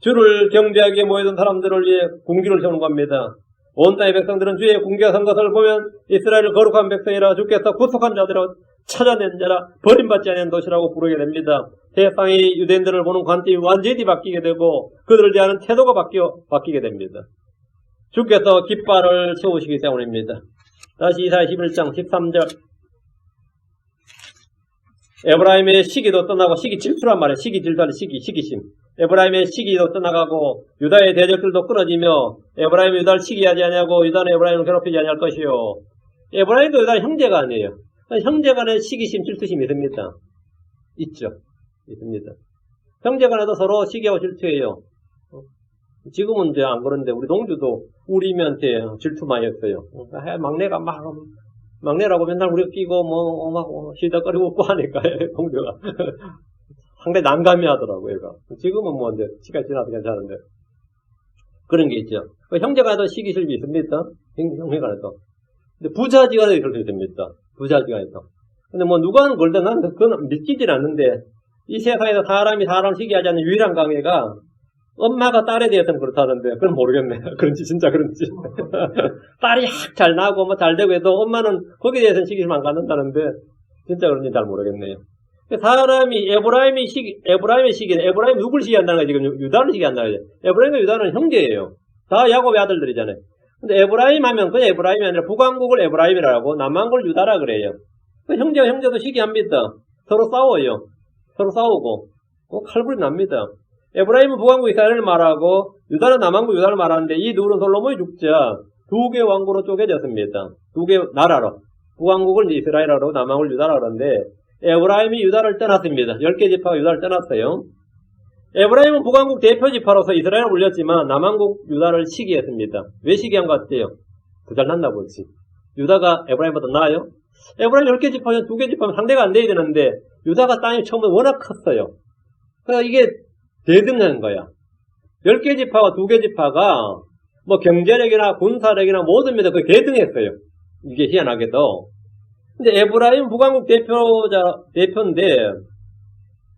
주를 경배하기에 모여든 사람들을 위해 군기를 세우는 겁니다. 온 땅의 백성들은 주의 군기가 선 것을 보면 이스라엘을 거룩한 백성이라 주께서 구속한 자들을 찾아낸 자라 버림받지 않은 도시라고 부르게 됩니다. 세상이 유대인들을 보는 관점이 완전히 바뀌게 되고 그들을 대하는 태도가 바뀌게 됩니다. 주께서 깃발을 세우시기 때문입니다. 다시 이사야 11장 13절 에브라임의 시기도 떠나고 시기 질투란 말이에요. 시기 질투하는 시기심. 에브라임의 시기도 떠나가고 유다의 대적들도 끊어지며 에브라임이 유다를 시기하지 아니하고 유다는 에브라임을 괴롭히지 아니할 것이요. 에브라임도 유다는 형제가 아니에요. 형제간에 시기심, 질투심이 있습니다. 있죠. 있습니다. 형제간에도 서로 시기하고 질투해요. 지금은 이제 안 그런데 우리 동주도 우리한테 질투 많이 했어요. 막내라고 맨날 우리 끼고 시덕거리고 웃고 하니까 동주가 상당히 난감해 하더라고요, 얘가. 지금은 뭐 이제 시간이 지나서 괜찮은데. 그런 게 있죠. 형제간에도 시기실비 있습니까? 형제간에도. 근데 부자지간에도 그럴 수 있습니다. 부자지간에도. 근데 뭐 누가 하는 걸든 난 그건 믿기질 않는데, 이 세상에서 사람이 사람 시기하지 않는 유일한 관계가 엄마가 딸에 대해서는 그렇다는데, 그건 모르겠네. 그런지, 진짜 그런지. 딸이 확 잘 나고, 뭐 잘 되고 해도 엄마는 거기에 대해서는 시기를 안 갖는다는데, 진짜 그런지 잘 모르겠네요. 사람이, 에브라임의 시기는, 에브라임이 누굴 시기한다는 거예요? 지금 유다를 시기한다는 거예요. 에브라임과 유다는 형제예요. 다 야곱의 아들들이잖아요. 근데 에브라임 하면 그냥 에브라임이 아니라 북왕국을 에브라임이라고, 남왕국을 유다라 그래요. 형제와 형제도 시기합니다. 서로 싸워요. 서로 싸우고, 칼불이 납니다. 에브라임은 북왕국 이스라엘을 말하고 유다는 남왕국 유다를 말하는데 이 둘은 솔로몬이 죽자 두 개 왕국으로 쪼개졌습니다. 두 개 나라로. 북왕국을 이스라엘하고 남왕국을 유다라 그러는데 에브라임이 유다를 떠났습니다. 10개 지파가 유다를 떠났어요. 에브라임은 북왕국 대표 지파로서 이스라엘을 올렸지만 남왕국 유다를 시기했습니다. 왜 시기한 것 같아요? 더 잘났나 보지. 유다가 에브라임보다 나아요? 에브라임 10개 지파면 2개 지파면 상대가 안 돼야 되는데 유다가 땅이 처음에 워낙 컸어요. 그래서 이게 대등한 거야. 10개 지파와 2개 지파가 뭐 경제력이나 군사력이나 모든 면에서 거의 대등했어요. 이게 희한하게도. 근데 에브라임 북왕국 대표인데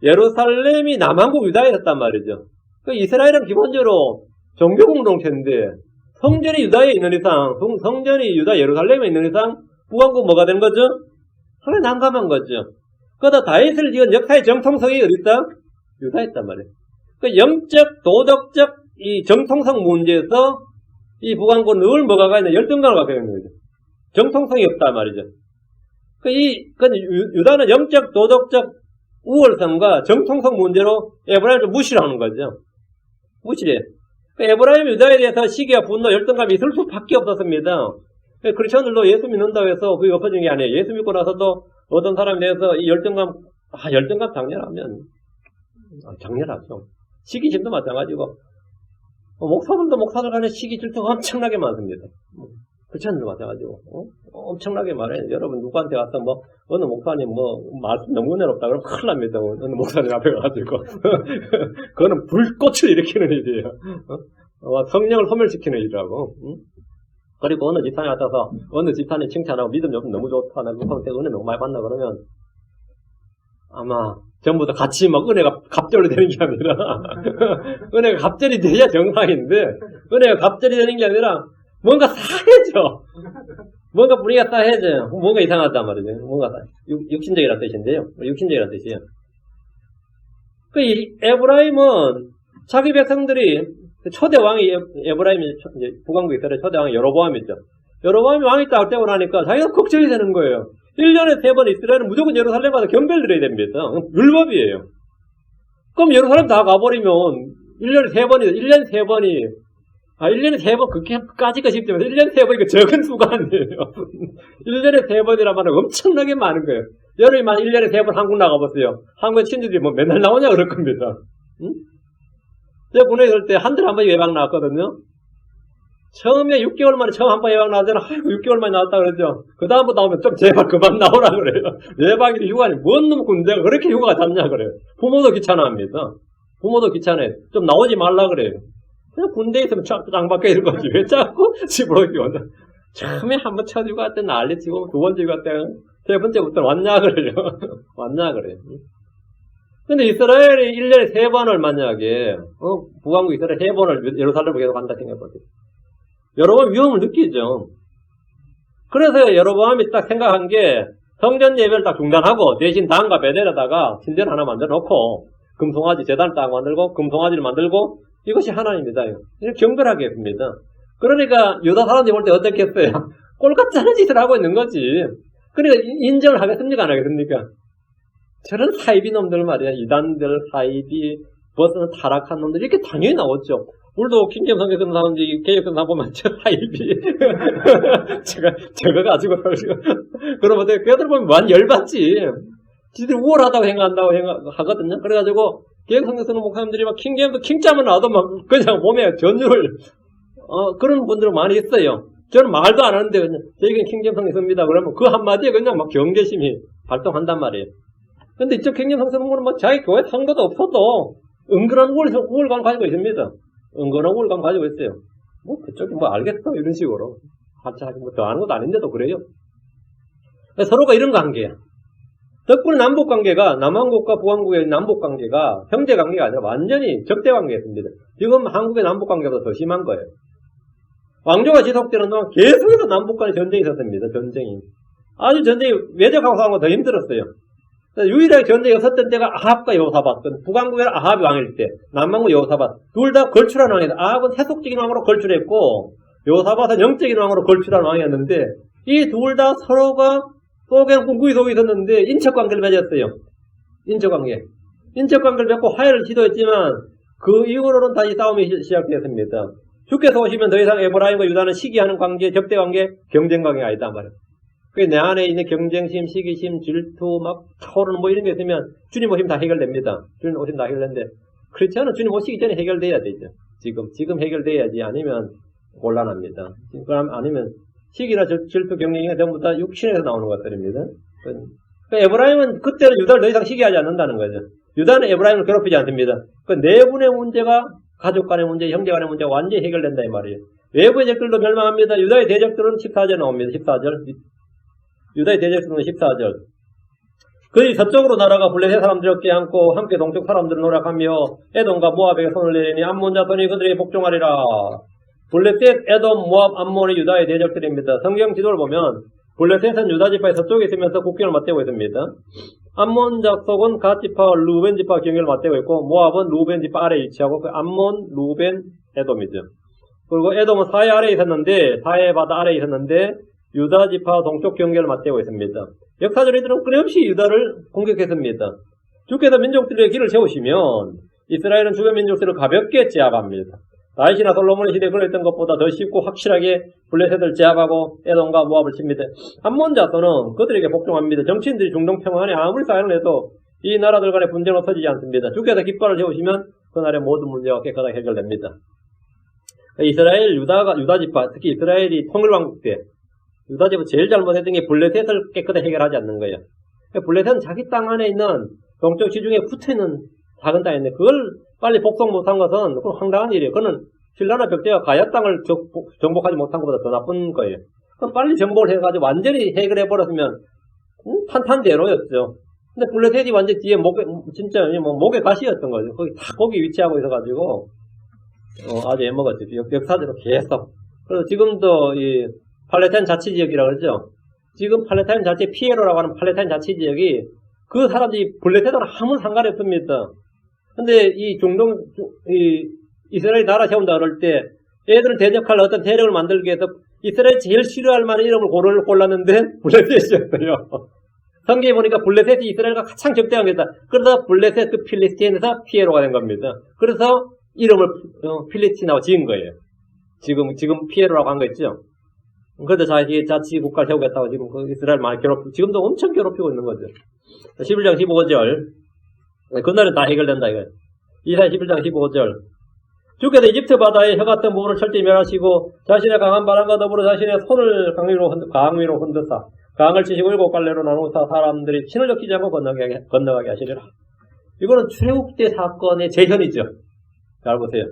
예루살렘이 남왕국 유다에 있었단 말이죠. 그러니까 이스라엘은 기본적으로 종교 공동체인데 성전이 유다에 있는 이상, 성전이 유다 예루살렘에 있는 이상 북왕국 뭐가 된 거죠? 상당히 난감한 거죠. 그러다 다윗을 지은 역사의 정통성이 어디 있다? 유다에 있단 말이에요. 그 영적, 도덕적 이 정통성 문제에서 이 북왕국은 늘 뭐가 있는 열등감을 갖게 되는 거죠. 정통성이 없단 말이죠. 유다는 영적, 도덕적 우월성과 정통성 문제로 에브라임을 무시를 하는 거죠. 무시해. 에브라임 유다에 대해서 시기와 분노, 열등감이 있을 수밖에 없었습니다. 크리스천들도 예수 믿는다고 해서 그게 엎어진 게 아니에요. 예수 믿고 나서도 어떤 사람에 대해서 이 열등감 장렬하면, 장렬하죠. 시기심도 마찬가지고, 목사들도 목사들 간에 시기 질투가 엄청나게 많습니다. 크리스천들도 마찬가지고, 엄청나게 많아요. 여러분 누구한테 가서 어느 목사님 말씀 너무 은혜롭다 그러면 큰일 납니다. 어느 목사님 앞에 가가지고. 그거는 불꽃을 일으키는 일이에요. 성령을 소멸시키는 일이라고. 그리고 어느 집단에 갔다서 어느 집단이 칭찬하고 믿음 옆에 너무 좋다. 나 누구한테 은혜 너무 많이 받나 그러면 아마 전부 다 같이 은혜가 갑절이 되는 게 아니라 은혜가 갑절이 돼야 정상인데 은혜가 갑절이 되는 게 아니라 뭔가 싸해져. 뭔가 분위기가 싸해져요. 뭔가 이상하단 말이죠. 뭔가 육신적이라는 뜻인데요. 육신적이라는 뜻이에요. 에브라임은 자기 백성들이 초대 왕이 에브라임이 북왕국 이스라엘 초대 왕이 여로보암이죠. 여로보암이 왕이 딱 되고 나니까 자기가 걱정이 되는 거예요. 1년에 3번 이스라엘은 무조건 예루살렘 가서 경배를 드려야 됩니다. 율법이에요. 그럼 예루살렘 다 가버리면 1년에 3번이 1년에 3번 그렇게까지가 쉽지만 1년에 3번이 그 적은 수가 아니에요. 1년에 3번이란 말은 엄청나게 많은 거예요. 여러분이 만약 1년에 3번 한국 나가보세요. 한국에 친구들이 맨날 나오냐 그럴 겁니다. 응? 제가 군에 있을 때 한 달에 한 번씩 외박 나왔거든요. 처음에 6개월 만에 처음 한 번 외박 나왔잖아. 아이고 6개월 만에 나왔다 그러죠. 그 다음부터 나오면 좀 제발 그만 나오라 그래요. 외박이 휴가니 뭔 놈 군대가 그렇게 휴가가 잡냐 그래요. 부모도 귀찮아합니다. 부모도 귀찮아요. 좀 나오지 말라 그래요. 그냥 군대에 있으면 짱밖에 있는 거지. 왜 자꾸 집으로 오냐. 처음에 한 번 첫 휴가 때 난리치고 두 번째 휴가 때 세 번째부터 왔냐 그래요. 왔냐 그래요. 근데 이스라엘이 1년에 3번을 만약에, 북왕국 이스라엘 3번을 예루살렘으로 계속 간다 생각해보세요. 여로보암 위험을 느끼죠. 그래서 여로보암이 딱 생각한 게, 성전 예배를 딱 중단하고, 대신 단과 베델에다가 신전 하나 만들어 놓고, 금송아지 제단을 딱 만들고, 금송아지를 만들고, 이것이 하나님입니다. 이렇게 경별하게 합니다. 그러니까, 유다 사람들이 볼 때 어떻겠어요? 꼴같지 않은 짓을 하고 있는 거지. 그러니까 인정을 하겠습니까? 안 하겠습니까? 저런 사이비 놈들 말이야. 이단들, 사이비, 벗어는 타락한 놈들, 이렇게 당연히 나오죠. 우리도 킹잼 성경 쓰는 사람들이 개혁성 보면 저 사이비. 저거 가지고, 그러면 걔들 보면 완전 열받지. 지들이 우월하다고 생각한다고 하거든요. 그래가지고, 개혁 성경 쓰는 목사님들이 막 킹잼은 나와도 막 그냥 몸에 전율을, 그런 분들은 많이 있어요. 저는 말도 안 하는데, 저희는 킹잼 성경 씁니다. 그러면 그 한마디에 그냥 막 경계심이 발동한단 말이에요. 근데 이쪽 행정 성서문은 뭐 자기 교회 선거도 없어도 은근한 우월감 가지고 있습니다. 은근한 우월감 가지고 있어요. 뭐 그쪽이 뭐 알겠어 이런 식으로 하지 뭐 더 아는 것도 아닌데도 그래요. 서로가 이런 관계야. 덕분에 남북관계가 남한국과 북한국의 남북관계가 형제관계가 아니라 완전히 적대관계였습니다. 지금 한국의 남북관계보다 더 심한 거예요. 왕조가 지속되는 동안 계속해서 남북 간의 전쟁이 있었습니다. 전쟁이. 아주 전쟁이 외적하고 싸우는 거 더 힘들었어요. 유일하게 전쟁이 없었던 때가 아합과 여호사밧. 북한국에는 아합이 왕일 때, 남한국 여호사밧. 둘 다 걸출한 왕이다. 아합은 세속적인 왕으로 걸출했고, 여호사밧은 영적인 왕으로 걸출한 왕이었는데, 이 둘 다 서로가 속에는 궁극이 속에 있었는데, 인척관계를 맺었어요. 인척관계. 인척관계를 맺고 화해를 시도했지만, 그 이후로는 다시 싸움이 시작되었습니다. 주께서 오시면 더 이상 에브라임과 유다는 시기하는 관계, 적대관계, 경쟁관계가 아니다 말이에요. 내 안에 있는 경쟁심, 시기심, 질투, 막 초론 뭐 이런 게 있으면 주님 오시면 다 해결됩니다. 주님 오시면 다 해결되는데 그렇지 않은 주님 오시기 전에 해결돼야 되죠. 지금 해결돼야지 아니면 곤란합니다. 아니면 시기나 질투, 경쟁이 전부 다 육신에서 나오는 것들입니다. 에브라임은 그때는 유다를 더 이상 시기하지 않는다는 거죠. 유다는 에브라임을 괴롭히지 않습니다. 그 내분의 문제가 가족 간의 문제, 형제 간의 문제가 완전히 해결된다 이 말이에요. 외부의 적들도 멸망합니다. 유다의 대적들은 14절 나옵니다. 14절. 유다의 대적들은 14절. 그의 서쪽으로 나라가 블레셋 사람들을 껴안고 함께 동쪽 사람들을 노력하며 에돔과 모압에게 손을 내리니 암몬 자손이 그들에게 복종하리라. 블레셋, 에돔, 모압, 암몬이 유다의 대적들입니다. 성경 지도를 보면 블레셋은 유다 지파의 서쪽에 있으면서 국경을 맞대고 있습니다. 암몬 족속은 갓 지파와 루벤 지파 경계를 맞대고 있고 모압은 루벤 지파 아래에 위치하고 그 암몬, 루벤, 에돔이죠. 그리고 에돔은 사해 아래에 있었는데 사해 바다 아래에 있었는데 유다 지파 동쪽 경계를 맞대고 있습니다. 역사적으로 이들은 끊임없이 유다를 공격했습니다. 주께서 민족들의 길을 세우시면 이스라엘은 주변 민족들을 가볍게 제압합니다. 다윗이나 솔로몬의 시대에 그랬던 것보다 더 쉽고 확실하게 블레셋을 제압하고 에돔과 모압을 칩니다. 암몬 자손은 그들에게 복종합니다. 정치인들이 중동 평안에 아무리 사연을 해도 이 나라들 간의 분쟁은 없어지지 않습니다. 주께서 깃발을 세우시면 그날의 모든 문제가 깨끗하게 해결됩니다. 이스라엘 유다 지파, 특히 이스라엘이 통일왕국 때 유다 지파 제일 잘못했던 게 블레셋을 깨끗하게 해결하지 않는 거예요. 블레셋은 자기 땅 안에 있는 동쪽 지중해에 붙어있는 작은 땅인데 그걸 빨리 복송 못한 것은 그건 황당한 일이에요. 그거는 신라나 벽제가 가야 땅을 정복하지 못한 것보다 더 나쁜 거예요. 그럼 빨리 정복을 해가지고 완전히 해결해버렸으면 탄탄대로였죠. 근데 블레셋이 완전 뒤에 진짜 목에 가시였던 거죠. 거기 위치하고 있어가지고 아주 애먹었죠. 역사대로 계속. 그래서 지금도 이 팔레타인 자치지역이라고 그러죠. 지금 팔레타인 자치 피에로라고 하는 팔레타인 자치지역이 그 사람들이 블레셋하고는 아무 상관이 없습니다. 근데 이 이스라엘 나라 세운다 그럴 때 애들을 대적할 어떤 대력을 만들기 위해서 이스라엘 제일 싫어할 만한 이름을 골랐는데 블레셋이었어요. 성경에 보니까 블레셋이 이스라엘과 가장 적대관계다. 그러다 블레셋 그 필리스틴에서 피에로가 된 겁니다. 그래서 이름을 필리스틴하고 지은 거예요. 지금 피에로라고 한 거 있죠. 그래도 자치 국가를 세우겠다고 지금 이스라엘 많이 지금도 엄청 괴롭히고 있는 거죠. 11장 15절. 그날은 다 해결된다 이거예요. 이사야 11장 15절. 주께서 이집트 바다의 혀 같은 부분을 철저히 멸하시고 자신의 강한 바람과 더불어 자신의 손을 강 위로 흔드사 강을 치시고 7갈래로 나누사 사람들이 신을 적히지 않고 건너가게 하시리라. 이거는 출애굽 때 사건의 재현이죠. 잘 보세요.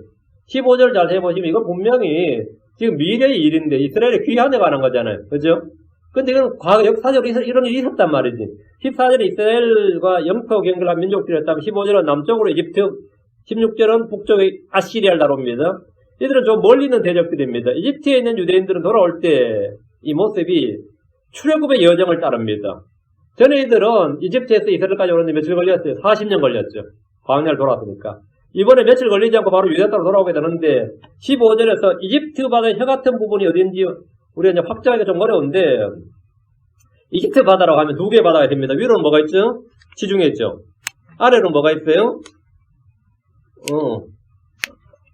15절 잘 해보시면 이건 분명히 지금 미래의 일인데 이스라엘의 귀환에 관한 거잖아요. 그죠? 근데 이건 과거 역사적으로 이런 일이 있었단 말이지. 14절에 이스라엘과 영토 경계한 민족들이었다면 15절은 남쪽으로 이집트, 16절은 북쪽의 아시리아를 다룹니다. 이들은 좀 멀리 있는 대적들입니다. 이집트에 있는 유대인들은 돌아올 때 이 모습이 출애굽의 여정을 따릅니다. 전에 이들은 이집트에서 이스라엘까지 오는데 며칠 걸렸어요? 40년 걸렸죠. 광야를 돌았으니까. 이번에 며칠 걸리지 않고 바로 유대 땅으로 돌아오게 되는데 15절에서 이집트 바다의 혀 같은 부분이 어딘지 우리가 이제 확정하기가 좀 어려운데 이집트 바다라고 하면 두 개의 바다가 됩니다. 위로는 뭐가 있죠? 지중해 있죠. 아래로는 뭐가 있어요?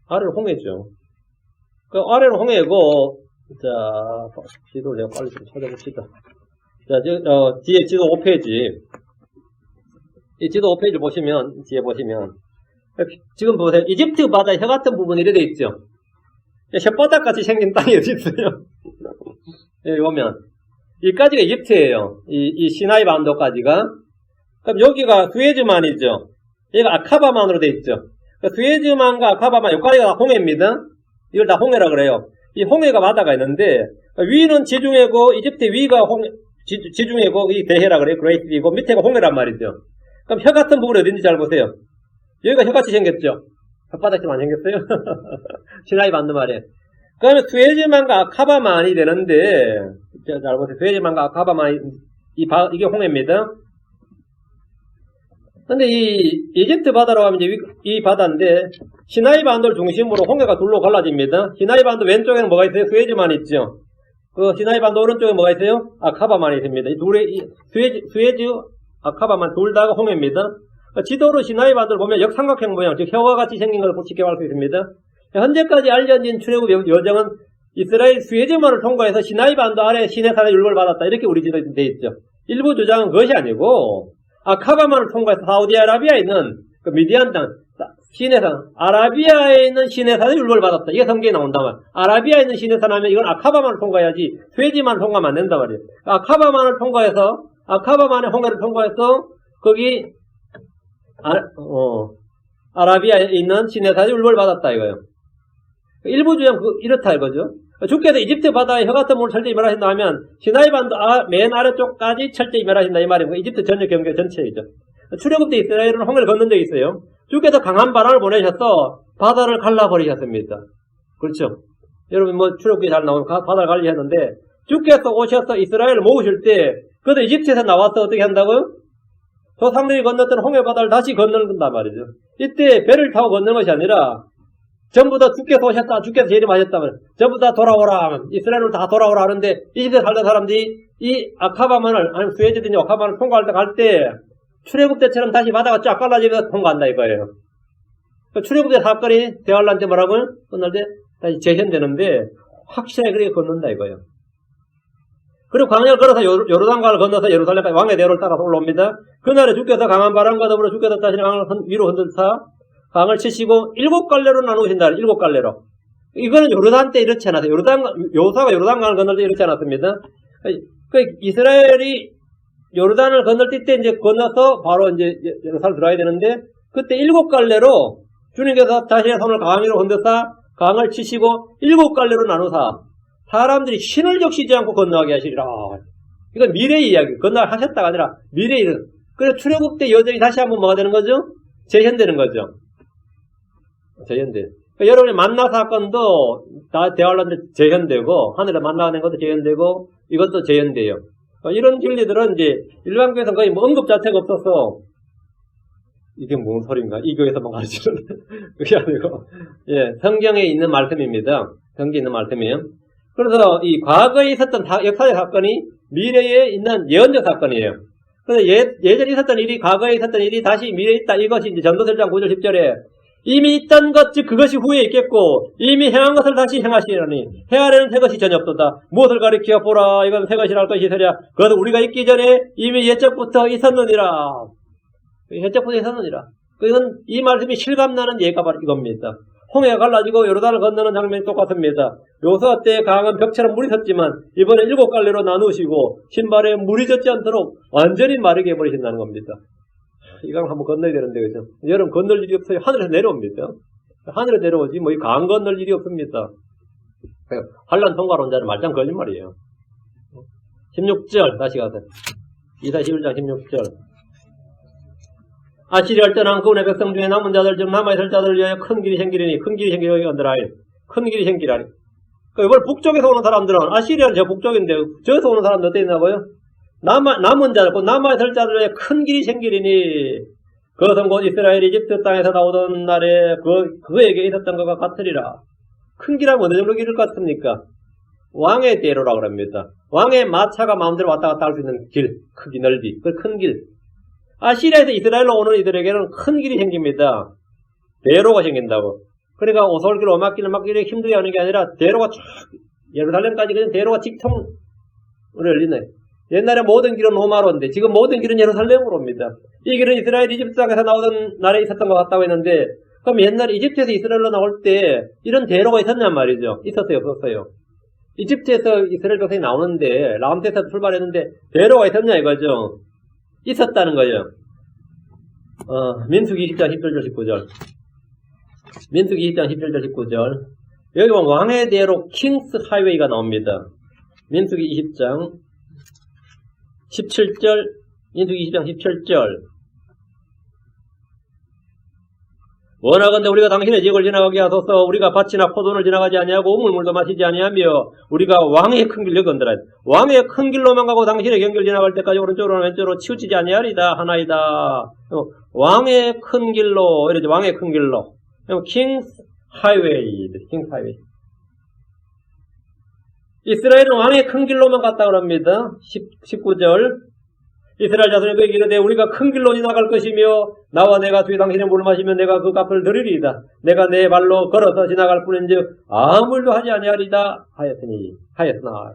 아래로 홍해죠. 그 아래로 홍해고 자 지도를 내가 빨리 좀 찾아봅시다. 자 뒤에 지도 5페이지 이 지도 5페이지 보시면 뒤에 보시면 지금 보세요. 이집트 바다의 혀 같은 부분이 이렇게 돼 있죠. 혓바닥같이 생긴 땅이 어디 있어요? 여기 보면 이까지가 이집트예요. 이 시나이 반도까지가. 그럼 여기가 수에즈만이죠. 여기가 아카바만으로 돼 있죠. 수에즈만과 아카바만 여기까지가 다 홍해입니다. 이걸 다 홍해라 그래요. 이 홍해가 바다가 있는데 위는 지중해고 이집트 위가 지중해고 이 대해라 그래요. 그레이트이고 밑에가 홍해란 말이죠. 그럼 혀 같은 부분이 어딘지 잘 보세요. 여기가 혀같이 생겼죠. 혓바닥이 많이 생겼어요. 신라이 맞는 말이에요. 그러면 수에즈만과 아카바만이 되는데 잘 보세요. 수에즈만과 아카바만 이게 홍해입니다. 근데 이 이집트 바다로 하면 이제 이 바다인데 시나이 반도를 중심으로 홍해가 둘로 갈라집니다. 시나이 반도 왼쪽에는 뭐가 있어요? 수에즈만 있죠. 그 시나이 반도 오른쪽에 뭐가 있어요? 아카바만이 있습니다. 이 둘의 수에즈 아카바만 둘 다가 홍해입니다. 지도로 시나이 반도를 보면 역삼각형 모양, 즉 혀와 같이 생긴 걸 쉽게 볼 수 있습니다. 현재까지 알려진 출애굽 여정은 이스라엘 수에즈만을 통과해서 시나이 반도 아래 시내산의 율법을 받았다. 이렇게 우리 지도에 되어 있죠. 일부 주장은 그것이 아니고 아카바만을 통과해서 사우디아라비아에 있는 그 미디안 땅 시내산, 아라비아에 있는 시내산의 율법을 받았다. 이게 성경에 나온단 말이에요. 아라비아에 있는 시내산 하면 이건 아카바만을 통과해야지 수에즈만을 통과하면 안 된단 말이에요. 아카바만을 통과해서 아카바만의 홍해를 통과해서 거기 아라비아에 있는 시내산의 율법을 받았다 이거예요. 일부 주장 이렇다 이거죠. 주께서 이집트 바다에 혀 같은 물을 철저히 멸하신다 하면 시나이 반도 맨 아래쪽까지 철저히 멸하신다 이 말이고 이집트 전역 경계 전체이죠. 출애굽 때 이스라엘은 홍해를 건넌 적이 있어요. 주께서 강한 바람을 보내셔서 바다를 갈라버리셨습니다. 그렇죠. 여러분 뭐 출애굽기 잘 나오면 바다를 갈리셨는데 주께서 오셔서 이스라엘을 모으실 때 그들 이집트에서 나와서 어떻게 한다고요? 조상들이 건넜던 홍해 바다를 다시 건넌단 말이죠. 이때 배를 타고 건너는 것이 아니라 전부 다 주께서 오셨다, 주께서 재림하셨다면 전부 다 돌아오라 하면 이스라엘을 다 돌아오라 하는데 이집트에 살던 사람들이 이 아카바만을 아니면 수에즈든지 아카바만을 통과할 때 갈 때 출애굽 때처럼 다시 바다가 쫙 갈라지면서 통과한다 이거예요. 출애굽 때 사건이 대환란 때 뭐라고요? 끝날 때 다시 재현되는데 확실하게 그렇게 건넌다 이거예요. 그리고 광야를 걸어서 요르단강을 건너서 예루살렘까지 왕의 대로를 따라서 올라옵니다. 그날에 주께서 강한 바람과 더불어 주께서 자신의 강을 위로 흔들사 강을 치시고 7갈래로 나누신다. 7갈래로. 이거는 요르단 때 이렇지 않았어요. 요사가 요르단강을 건널 때 이렇지 않았습니다. 그 이스라엘이 요르단을 건널 때 이제 건너서 바로 이제 예루살렘 들어가야 되는데 그때 7갈래로 주님께서 자신의 손을 강 위로 흔들사 강을 치시고 7갈래로 나누사 사람들이 신을 적시지 않고 건너가게 하시리라. 이건 미래의 이야기. 건너하셨다가 아니라 미래의 일. 그래서 출애굽 때 여정이 다시 한번 뭐가 되는 거죠? 재현되는 거죠. 재현돼. 그러니까 여러분의 만나 사건도 다 대환란 때 재현되고 하늘에 만나는 것도 재현되고 이것도 재현돼요. 이런 진리들은 이제 일반 교회에서는 거의 뭐 언급 자체가 없어서 이게 무슨 소린가? 이 교회에서만 가르치는 그게 아니고 예 성경에 있는 말씀입니다. 성경에 있는 말씀이에요. 그래서 이 과거에 있었던 역사의 사건이 미래에 있는 예언적 사건이에요. 그래서 예전에 있었던 일이 과거에 있었던 일이 다시 미래에 있다. 이것이 이제 전도서 1장 9절 10절에 이미 있던 것, 즉 그것이 후에 있겠고 이미 행한 것을 다시 행하시려니 헤아려는 새 것이 전혀 없도다. 무엇을 가리켜 보라. 이건 새 것이랄 것이서랴. 그것은 우리가 있기 전에 이미 옛적부터 있었느니라. 옛적부터 있었느니라. 그건 이 말씀이 실감나는 예가 바로 이겁니다. 홍해가 갈라지고 요르단을 건너는 장면이 똑같습니다. 요사 때 강은 벽처럼 물이 섰지만 이번에 7갈래로 나누시고 신발에 물이 젖지 않도록 완전히 마르게 해버리신다는 겁니다. 이 강 한번 건너야 되는데 그죠? 여러분 건널 일이 없어요. 하늘에서 내려옵니다. 하늘에 내려오지 뭐 이 강 건널 일이 없습니다. 환란 통과로 온 자는 말짱 거짓말이에요. 16절 다시 가서 이사 11장 16절 아시리아를 떠난 그분의 백성 중에 남은 자들 즉 남아있을 자들을 위하여 큰 길이 생기리니 큰 길이 생기리니 언더라인 큰 길이 생기라니. 이번 북쪽에서 오는 사람들은 아시리아는 저 북쪽인데 저기서 오는 사람들 어떻게 있나고요? 남은 자들, 곧 남아있을 자들 위해 큰 길이 생기리니 그것은 곧 이스라엘 이집트 땅에서 나오던 날에 그에게 있었던 것과 같으리라. 큰 길하면 어느 정도 길일 것 같습니까? 왕의 대로라고 합니다. 왕의 마차가 마음대로 왔다 갔다 할 수 있는 길, 크기, 넓이, 그 큰 길. 아시리아에서 이스라엘로 오는 이들에게는 큰 길이 생깁니다. 대로가 생긴다고. 그러니까 오솔길, 오막길, 막길에 힘들게 하는 게 아니라 대로가 쫙 예루살렘까지 그냥 대로가 직통을 열리네. 옛날에 모든 길은 로마로인데 지금 모든 길은 예루살렘으로 옵니다. 이 길은 이스라엘 이집트 땅에서 나오던 날에 있었던 것 같다고 했는데 그럼 옛날에 이집트에서 이스라엘로 나올 때 이런 대로가 있었냔 말이죠. 있었어요? 없었어요? 이집트에서 이스라엘 백성이 나오는데 라암세스에서 출발했는데 대로가 있었냐 이거죠. 있었다는 거죠. 민수기 20장 10절 19절. 민수기 20장 10절 19절. 여기 보면 왕의 대로 킹스 하이웨이가 나옵니다. 민수기 20장 17절, 민수기 20장 17절. 원하건대 우리가 당신의 지역을 지나가게 하소서. 우리가 밭이나 포도를 지나가지 아니하고 우물물도 마시지 아니하며 우리가 왕의 큰 길로 건드라. 왕의 큰 길로만 가고 당신의 경계를 지나갈 때까지 오른쪽으로 왼쪽으로 치우치지 아니하리다 하나이다. 왕의 큰 길로, 이러죠. 왕의 큰 길로. 킹스 하이웨이. 킹스 하이웨이. 이스라엘은 왕의 큰 길로만 갔다 그럽니다. 19절. 이스라엘 자손이 그에게 이르되 우리가 큰 길로 지나갈 것이며 나와 내가 뒤에 당신의 물을 마시면 내가 그 값을 드리리이다. 내가 내 발로 걸어서 지나갈 뿐인즉 아무 일도 하지 아니하리다 하였으나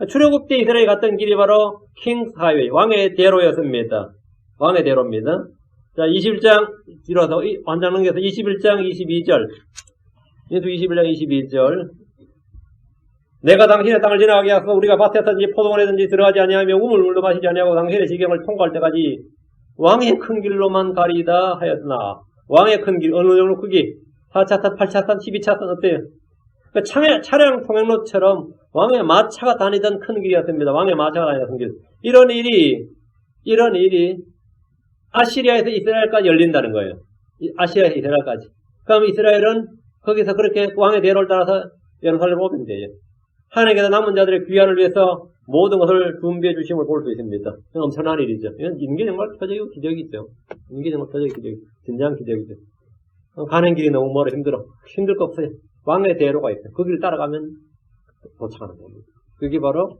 출애굽 때 이스라엘이 갔던 길이 바로 킹스 하이웨이, 왕의 대로였습니다. 왕의 대로입니다. 자, 21장 뒤로서 완장 넘겨서 21장 22절. 민수 21장 22절. 내가 당신의 땅을 지나가게 하소서. 우리가 밭에서든지 포도원에든지 들어가지 아니하며 우물물도 마시지 아니하고 당신의 지경을 통과할 때까지 왕의 큰 길로만 가리이다 하였으나 왕의 큰 길, 어느 정도 크기? 4차선, 8차선, 12차선 어때요? 그러니까 차량 통행로처럼 왕의 마차가 다니던 큰 길이었습니다. 왕의 마차가 다니던 큰 길. 이런 일이 아시리아에서 이스라엘까지 열린다는 거예요. 아시리아에서 이스라엘까지. 그럼 이스라엘은 거기서 그렇게 왕의 대로를 따라서 예루살렘으로 오면 돼요. 하나님께서 남은 자들의 귀환을 위해서 모든 것을 준비해 주심을 볼 수 있습니다. 엄청난 일이죠. 이건 인계 정말 표적이고 기적이죠. 인계 정말 표적이 기적이, 진정한 기적이죠. 가는 길이 너무 멀어 힘들어. 힘들 거 없어요. 왕의 대로가 있어요. 그 길을 따라가면 도착하는 겁니다. 그게 바로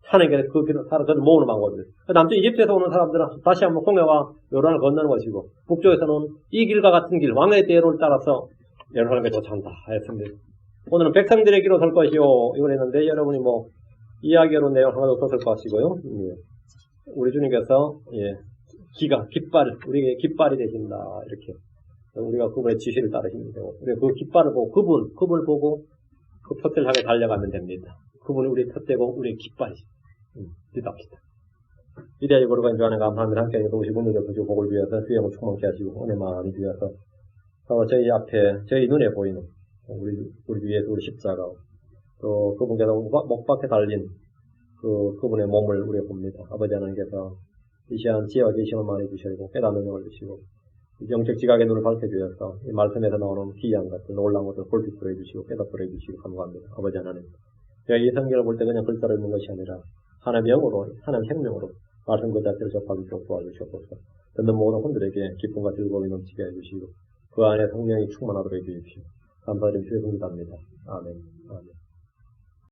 하나님께서 그 길을 따라 모으는 방법이에요. 남쪽 이집트에서 오는 사람들은 다시 한번 홍해와 요단을 건너는 것이고 북쪽에서는 이 길과 같은 길, 왕의 대로를 따라서 예루살렘에 도착한다 하였습니다. 오늘은 백성들의 길로 설 것이요 이걸 했는데 여러분이 이야기로 내용 하나도 없었을 것이고요. 우리 주님께서 깃발, 우리에게 깃발이 되신다 이렇게 우리가 그분의 지시를 따르시면 되고 우리가 그 깃발을 보고 그분을 보고 그 표대를 향해 달려가면 됩니다. 그분이 우리의 표대고 우리의 깃발이십니다. 기도합시다. 이대하여 거룩한 주 안에 감사합니다. 함께 도우시 문을 열어주시고 복을 위해서 주의 영을 충만케 하시고 은혜 많이 주셔서 저희 앞에 저희 눈에 보이는 우리 위에서 우리 십자가 또 그분께서 목박에 달린 그분의 몸을 우리가 봅니다. 아버지 하나님께서 이 시간 지혜와 계심을 많이 주시고 깨닫는 영을 주시고 영적 지각의 눈을 밝혀주셔서 이 말씀에서 나오는 기이한 것들 놀라운 것들을 볼빛으로 해주시고 깨닫도록 해주시고 감사합니다. 아버지 하나님 제가 이 성경을 볼 때 그냥 글자로 읽는 것이 아니라 하나님의 영으로 하나님의 생명으로 말씀 그 자체를 접하도록 도와주시옵소서. 듣는 모든 분들에게 기쁨과 즐거움이 넘치게 해주시고 그 안에 성령이 충만하도록 해주십시오. 감사드리며 주의 긍휼합니다. 아멘.